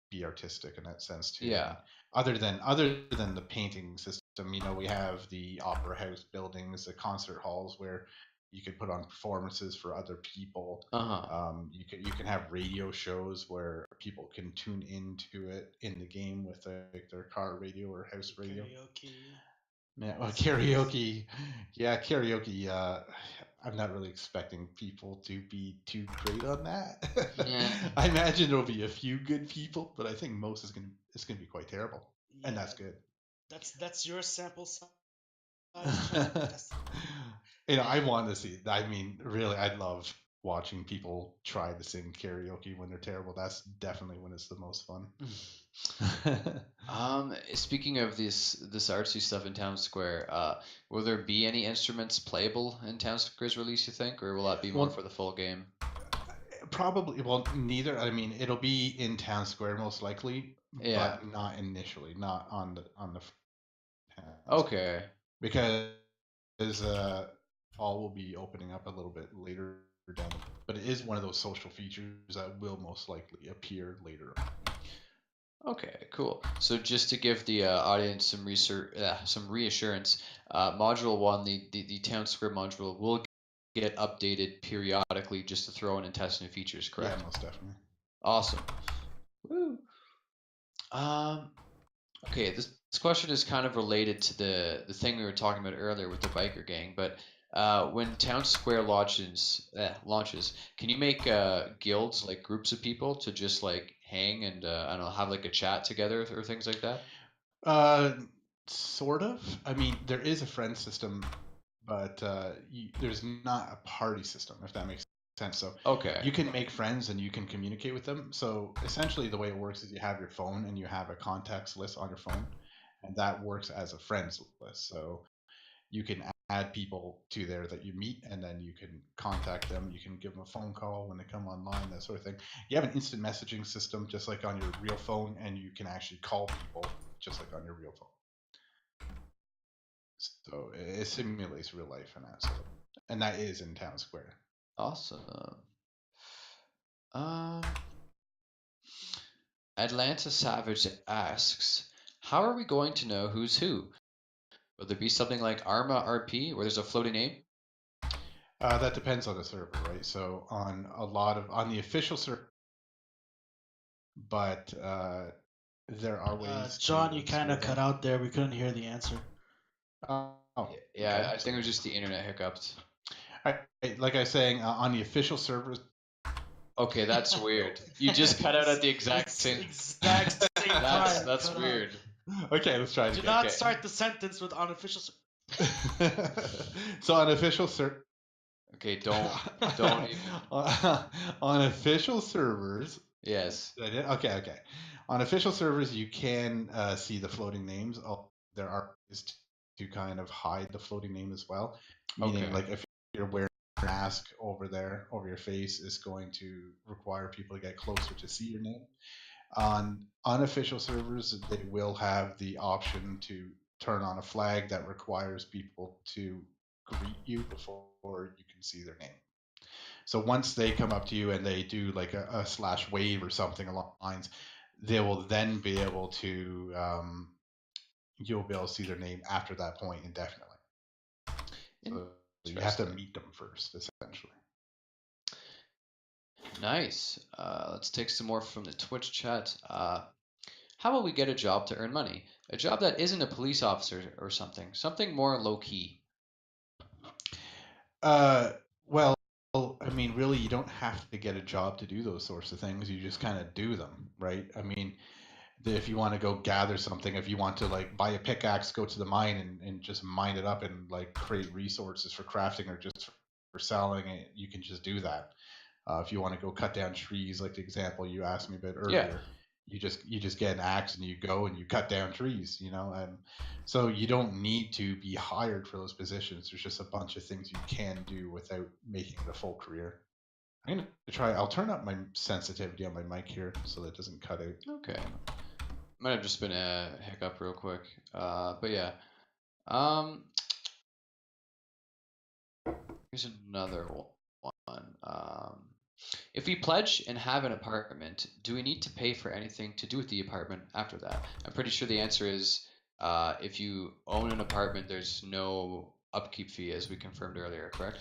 be artistic in that sense too. Yeah. I mean, other than the painting system, we have the opera house buildings, the concert halls where you could put on performances for other people. You can have radio shows where people can tune into it in the game with their car radio or house radio. Karaoke. Yeah, well, karaoke. Yeah, karaoke. I'm not really expecting people to be too great on that. Yeah. I imagine there'll be a few good people, but I think most is gonna be quite terrible, and that's good. That's your sample size. I want to see. I mean, really, I love watching people try to sing karaoke when they're terrible. That's definitely when it's the most fun. Speaking of this artsy stuff in Town Square, will there be any instruments playable in Town Square's release, you think, or will that be more for the full game? Probably. Well, neither. I mean, it'll be in Town Square most likely, Yeah. but not initially, not on the. Okay. Because all will be opening up a little bit later down, but it is one of those social features that will most likely appear later on. Okay, cool. So just to give the audience some reassurance, Module 1, the Town Square module, will get updated periodically just to throw in and test new features, correct? Yeah, most definitely. Awesome. Woo. Okay, this question is kind of related to the thing we were talking about earlier with the biker gang, but when Town Square launches, can you make guilds, like groups of people to just like hang and I don't know, have like a chat together or things like that? Sort of. I mean, there is a friend system, but there's not a party system, if that makes sense. So okay, you can make friends and you can communicate with them. So essentially, the way it works is you have your phone and you have a contacts list on your phone, and that works as a friends list. So you can add people to there that you meet, and then you can contact them. You can give them a phone call when they come online, that sort of thing. You have an instant messaging system just like on your real phone, and you can actually call people just like on your real phone. So it simulates real life in that sort of, and that is in Town Square. Awesome. Atlanta Savage asks, how are we going to know who's who? Will there be something like Arma RP where there's a floating name? That depends on the server, right? So on the official server, but there are ways. John, you kind of cut out there. We couldn't hear the answer. Oh, Yeah, okay. I think it was just the internet hiccuped. Like I was saying, on the official servers. Okay, that's weird. You just cut out at the exact same time. That's weird. Okay, let's try it Do again. not start the sentence with unofficial. So on official server. Okay, don't even. On official servers. Yes. Okay. On official servers, you can see the floating names. There are ways to kind of hide the floating name as well. Meaning, like if you're wearing a mask over your face, is going to require people to get closer to see your name. On unofficial servers, they will have the option to turn on a flag that requires people to greet you before you can see their name. So once they come up to you and they do like a slash wave or something along the lines, they will then be able to you'll be able to see their name after that point indefinitely. So you have to meet them first, essentially. Nice. Let's take some more from the Twitch chat. How will we get a job to earn money? A job that isn't a police officer or something more low key. Well, I mean, really, you don't have to get a job to do those sorts of things. You just kind of do them, right? I mean, if you want to go gather something, if you want to like buy a pickaxe, go to the mine and just mine it up and like create resources for crafting or just for selling it, you can just do that. If you want to go cut down trees, like the example you asked me about earlier, you just get an axe and you go and you cut down trees, and so you don't need to be hired for those positions. There's just a bunch of things you can do without making it a full career. I'm gonna try. I'll turn up my sensitivity on my mic here so that it doesn't cut out. Okay. Might have just been a hiccup real quick. But yeah. Here's another one. If we pledge and have an apartment, do we need to pay for anything to do with the apartment after that? I'm pretty sure the answer is if you own an apartment, there's no upkeep fee, as we confirmed earlier, correct?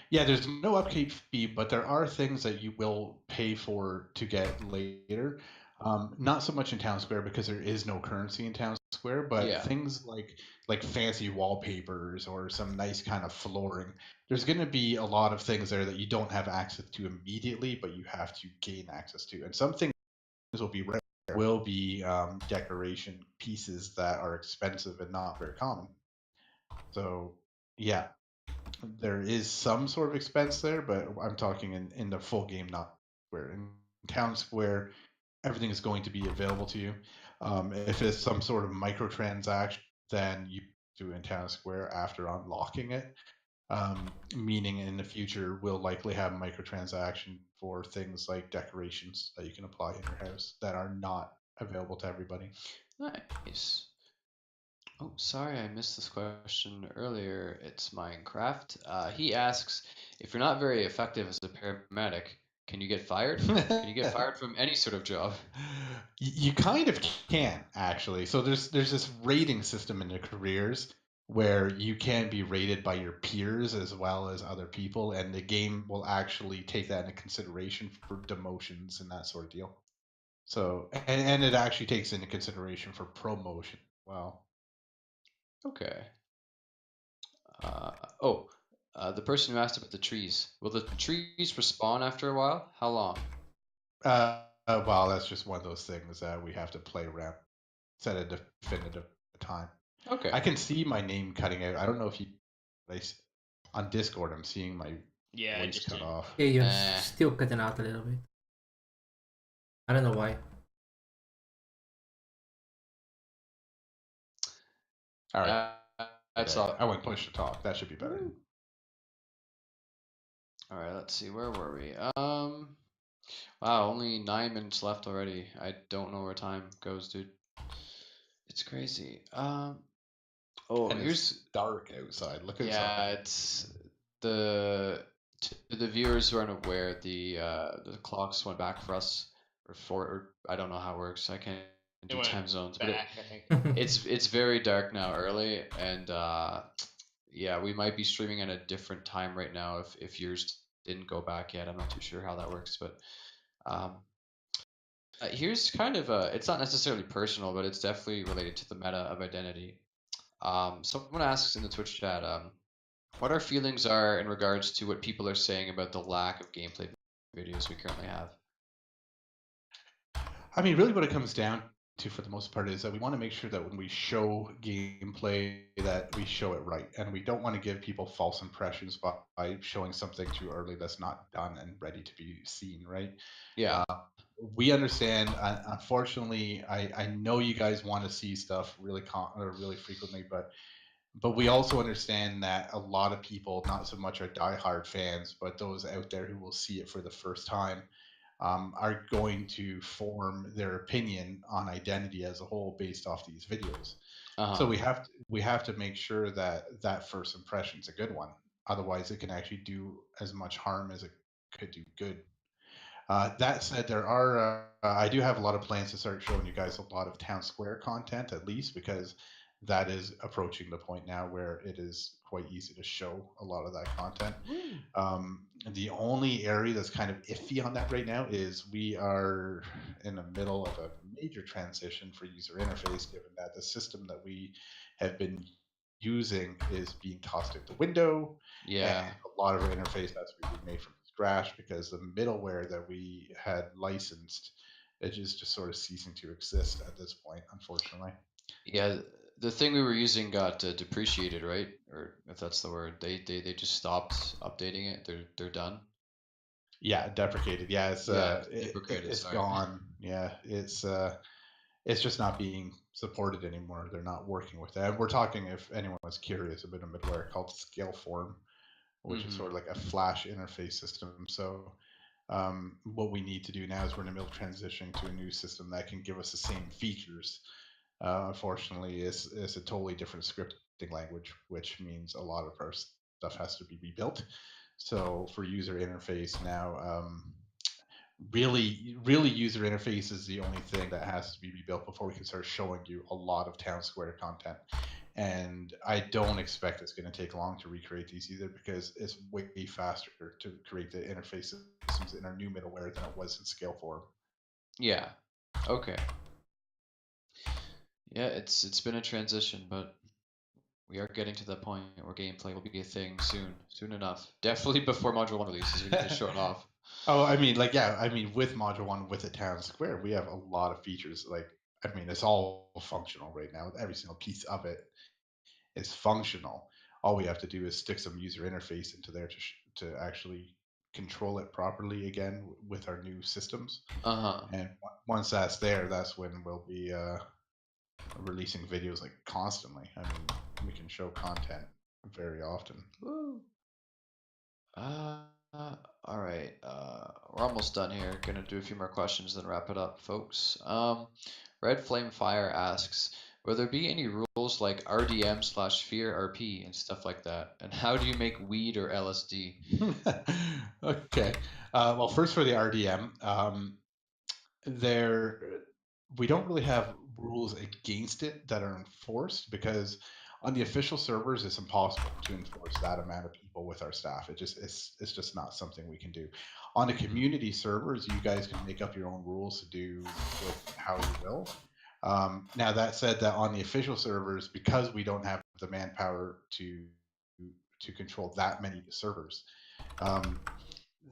Yeah, there's no upkeep fee, but there are things that you will pay for to get later. Not so much in Town Square because there is no currency in Town Square, but things like fancy wallpapers or some nice kind of flooring. There's going to be a lot of things there that you don't have access to immediately, but you have to gain access to. And some things will be decoration pieces that are expensive and not very common. So yeah, there is some sort of expense there, but I'm talking in the full game, not where in Town Square, everything is going to be available to you. If it's some sort of microtransaction, then you do in Town Square after unlocking it. Meaning in the future, we'll likely have microtransaction for things like decorations that you can apply in your house that are not available to everybody. Nice. Oh, sorry, I missed this question earlier. It's Minecraft. He asks, if you're not very effective as a paramedic, can you get fired? Can you get fired from any sort of job? You kind of can, actually. So there's this rating system in the careers where you can be rated by your peers as well as other people, and the game will actually take that into consideration for demotions and that sort of deal. So, and it actually takes into consideration for promotion as well. Okay. The person who asked about the trees. Will the trees respawn after a while? How long? Well, that's just one of those things that we have to play around, set a definitive time. Okay. I can see my name cutting out. I don't know if you, on Discord, I'm seeing my voice cut off. Yeah, you're still cutting out a little bit. I don't know why. All right. That's all. I went push to talk. That should be better. All right, let's see. Where were we? Wow, only 9 minutes left already. I don't know where time goes, dude. It's crazy. Here's dark outside. Look outside. Yeah, it's the viewers who aren't aware. The clocks went back for us, or I don't know how it works. I can't do time zones, but it's very dark now early, and yeah, we might be streaming at a different time right now if yours didn't go back yet. I'm not too sure how that works, but um, here's kind of it's not necessarily personal, but it's definitely related to the meta of identity. Someone asks in the Twitch chat, what our feelings are in regards to what people are saying about the lack of gameplay videos we currently have. I mean, really, what it comes down to, for the most part, is that we want to make sure that when we show gameplay, that we show it right, and we don't want to give people false impressions by showing something too early that's not done and ready to be seen, right? Yeah. We understand. Unfortunately, I know you guys want to see stuff really really frequently, but we also understand that a lot of people, not so much our diehard fans, but those out there who will see it for the first time, are going to form their opinion on identity as a whole based off these videos. So we have to make sure that that first impression is a good one. Otherwise, it can actually do as much harm as it could do good. That said, there are I do have a lot of plans to start showing you guys a lot of town square content, at least because that is approaching the point now where it is quite easy to show a lot of that content. The only area that's kind of iffy on that right now is we are in the middle of a major transition for user interface, given that the system that we have been using is being tossed out the window. Yeah. And a lot of our interface has to be made from scratch because the middleware that we had licensed it is just sort of ceasing to exist at this point, unfortunately. Yeah, the thing we were using got depreciated, right? Or if that's the word, they just stopped updating it. They're done. Yeah, deprecated. Yeah, it's deprecated. it's Sorry. gone. Yeah, it's just not being supported anymore. They're not working with that. We're talking, if anyone was curious, about a middleware called Scaleform, which is sort of like a Flash interface system. So what we need to do now is we're in the middle of transitioning to a new system that can give us the same features. Unfortunately, it's a totally different scripting language, which means a lot of our stuff has to be rebuilt. So for user interface now, really user interface is the only thing that has to be rebuilt before we can start showing you a lot of town square content. And I don't expect it's going to take long to recreate these either, because it's way faster to create the interface systems in our new middleware than it was in Scaleform. Yeah. Okay. Yeah, it's been a transition, but we are getting to the point where gameplay will be a thing soon enough. Definitely before Module 1 releases, we need to show it off. Oh, I mean, with Module 1, with the town square, we have a lot of features. It's all functional right now. Every single piece of it is functional. All we have to do is stick some user interface into there to actually control it properly again with our new systems. And once that's there, that's when we'll be releasing videos like constantly. I mean, we can show content very often. Woo. All right. We're almost done here. Gonna do a few more questions, then wrap it up, folks. Red Flame Fire asks, will there be any rules like RDM/Fear RP and stuff like that? And how do you make weed or LSD? Okay. Well, first for the RDM, we don't really have rules against it that are enforced, because on the official servers it's impossible to enforce that amount of people with our staff. It's just not something we can do. On the community servers, you guys can make up your own rules to do with how you will. Now that said, that on the official servers, because we don't have the manpower to control that many servers,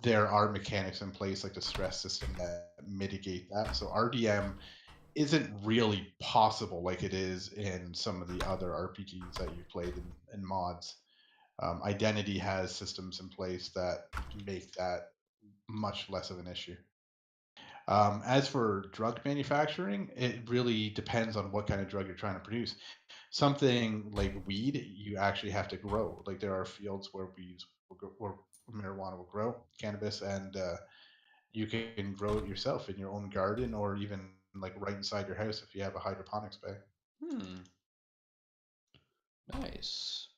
there are mechanics in place like the stress system that mitigate that. So RDM isn't really possible like it is in some of the other RPGs that you've played in mods. Identity has systems in place that make that much less of an issue. As for drug manufacturing, it really depends on what kind of drug you're trying to produce. Something like weed, you actually have to grow. Like there are fields where where marijuana will grow, cannabis, and you can grow it yourself in your own garden, or even like right inside your house if you have a hydroponics bay. Nice.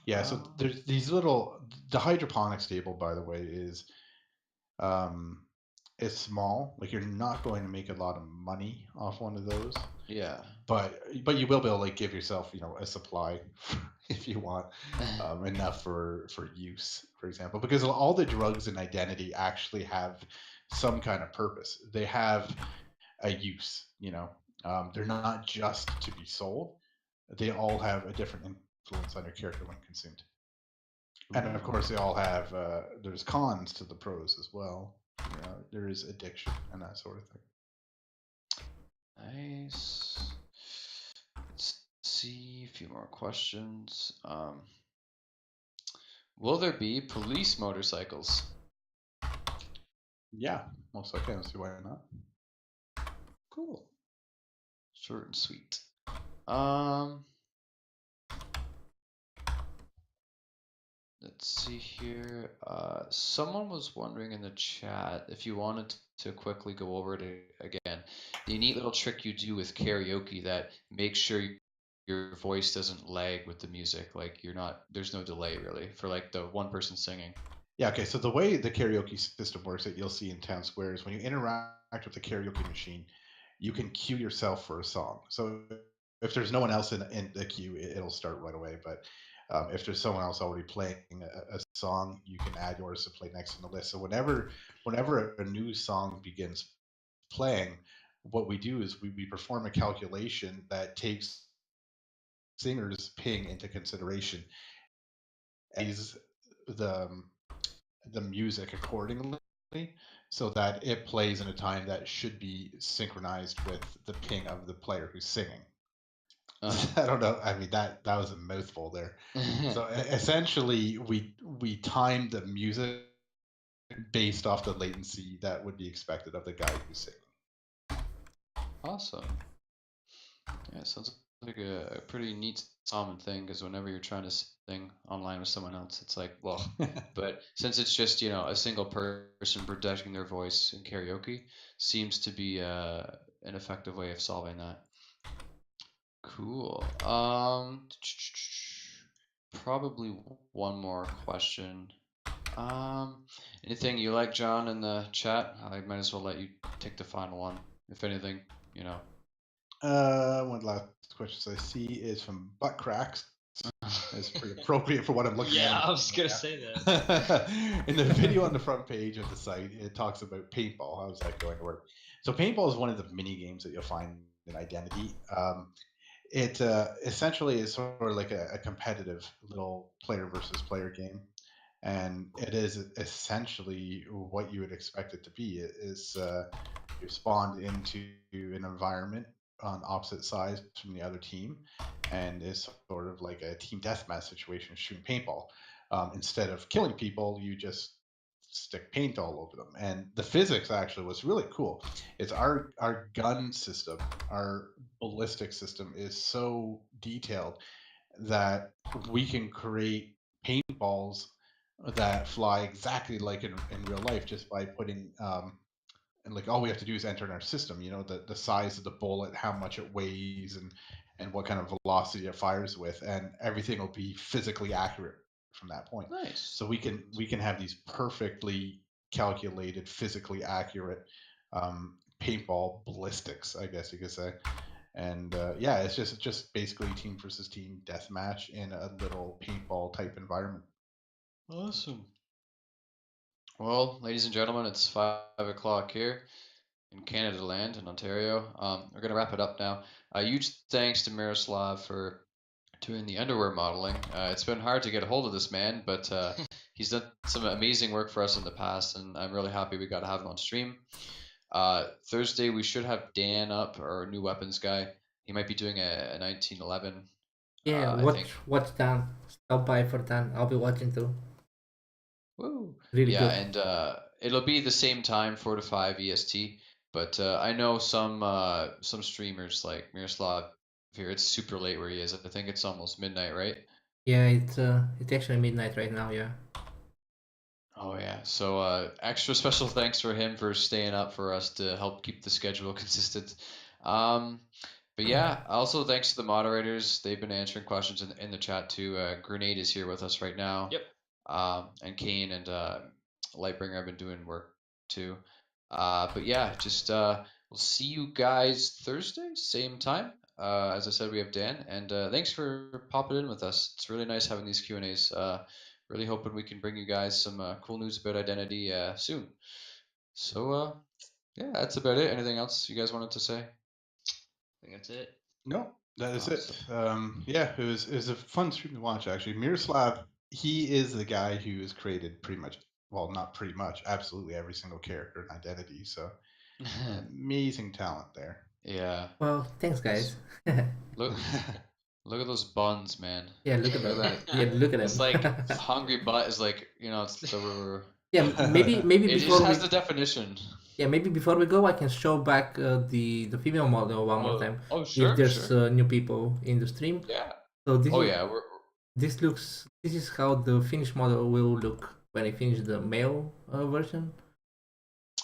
Yeah, so there's these the hydroponics table, by the way, is it's small. Like you're not going to make a lot of money off one of those. Yeah. but you will be able to like give yourself, you know, a supply if you want, enough for use, for example, because all the drugs in Identity actually have some kind of purpose. They have a use, you know. They're not just to be sold. They all have a different influence on your character when consumed. And of course, they all have there's cons to the pros as well. You know, there is addiction and that sort of thing. Nice. Let's see a few more questions. Will there be police motorcycles? Yeah, most likely. I don't see why not. Cool. Short and sweet. Um, let's see here. Someone was wondering in the chat if you wanted to quickly go over it again. The neat little trick you do with karaoke that makes sure your voice doesn't lag with the music. Like there's no delay really for like the one person singing. Yeah, okay. So the way the karaoke system works that you'll see in town square is when you interact with the karaoke machine, you can queue yourself for a song. So if there's no one else in the queue, it'll start right away. But if there's someone else already playing a song, you can add yours to play next on the list. So whenever a new song begins playing, what we do is we perform a calculation that takes singers ping into consideration as the the music accordingly so that it plays in a time that should be synchronized with the ping of the player who's singing. I don't know. I mean that was a mouthful there. So essentially, we time the music based off the latency that would be expected of the guy who's singing. Awesome. Yeah, sounds like a pretty neat common thing because whenever you're trying to sing online with someone else, it's like, well, but since it's just, a single person projecting their voice in karaoke, seems to be an effective way of solving that. Cool. Probably one more question. Anything you like, John, in the chat? I might as well let you take the final one, if anything, One last question I see is from Butt Cracks. It's pretty appropriate for what I'm looking at. Yeah, I was gonna say that. In the video on the front page of the site, it talks about paintball. How's that going to work? So paintball is one of the mini games that you'll find in Identity. It essentially is sort of like a competitive little player versus player game, and it is essentially what you would expect it to be. It is you're spawned into an environment on opposite sides from the other team, and it's sort of like a team deathmatch situation, shooting paintball. Instead of killing people, you just stick paint all over them. And the physics actually was really cool. It's our gun system, our ballistic system is so detailed that we can create paintballs that fly exactly like in real life just by putting and like all we have to do is enter in our system, you know, the size of the bullet, how much it weighs, and what kind of velocity it fires with, and everything will be physically accurate from that point. Nice. So we can have these perfectly calculated, physically accurate paintball ballistics, I guess you could say. And yeah, it's just basically team versus team deathmatch in a little paintball type environment. Awesome. Well, ladies and gentlemen, it's 5 o'clock here in Canada land in Ontario. We're gonna wrap it up now. Huge thanks to Miroslav for doing the underwear modeling. It's been hard to get a hold of this man, but he's done some amazing work for us in the past, and I'm really happy we got to have him on stream. Thursday we should have Dan up, our new weapons guy. He might be doing a 1911. Yeah, watch Dan. Stop by for Dan. I'll be watching too. Woo. Really Yeah, good. and it'll be the same time, 4 to 5 EST. But I know some streamers like Miroslav here. It's super late where he is. I think it's almost midnight, right? Yeah, it's actually midnight right now. Yeah. Oh yeah. So extra special thanks for him for staying up for us to help keep the schedule consistent. But yeah, also thanks to the moderators. They've been answering questions in the chat too. Grenade is here with us right now. Yep. And Kane and Lightbringer have been doing work too. But yeah, just we'll see you guys Thursday, same time. As I said, we have Dan, and thanks for popping in with us. It's really nice having these Q&As. Really hoping we can bring you guys some cool news about identity soon. So yeah, that's about it. Anything else you guys wanted to say? I think that's it. No, that is it. Awesome. Yeah, it was a fun stream to watch actually. Miroslav, he is the guy who has created pretty much, well, not pretty much, absolutely every single character and identity. So amazing talent there. Yeah. Well, thanks, guys. Look, look at those buns, man. Yeah, look at Look them. at that. Yeah, look at them. It's like hungry butt is like, you know, it's the. Yeah, maybe It before just has we the definition. maybe before we go, I can show back the female model one more time. Oh, sure, If there's sure. new people in the stream. Yeah. So this Oh is yeah, this is how the finished model will look when I finish the male version.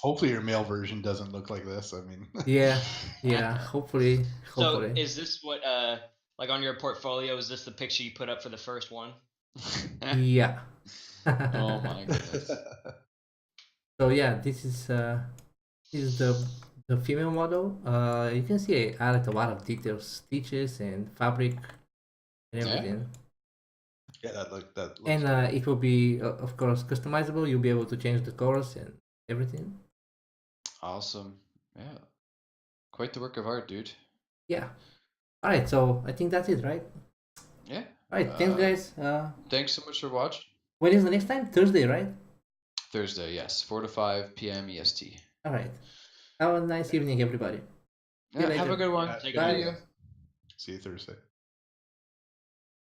Hopefully your male version doesn't look like this. I mean, Yeah. Hopefully. So is this what like on your portfolio? Is this the picture you put up for the first one? Yeah. Oh my goodness. So yeah, this is the female model. You can see I added a lot of details, stitches and fabric and Yeah. everything. yeah, that looks And great. it will be of course customizable. You'll be able to change the colors and everything. Awesome. Yeah. Quite the work of art, dude. Yeah. All right. So I think that's it, right? Yeah. All right. Thanks, guys. Thanks so much for watching. When is the next time? Thursday, right? Thursday, yes, 4 to 5 p.m. EST. All right. Have a nice evening, everybody. See you Yeah, have later. a good one. Take it Bye. easy. See you Thursday.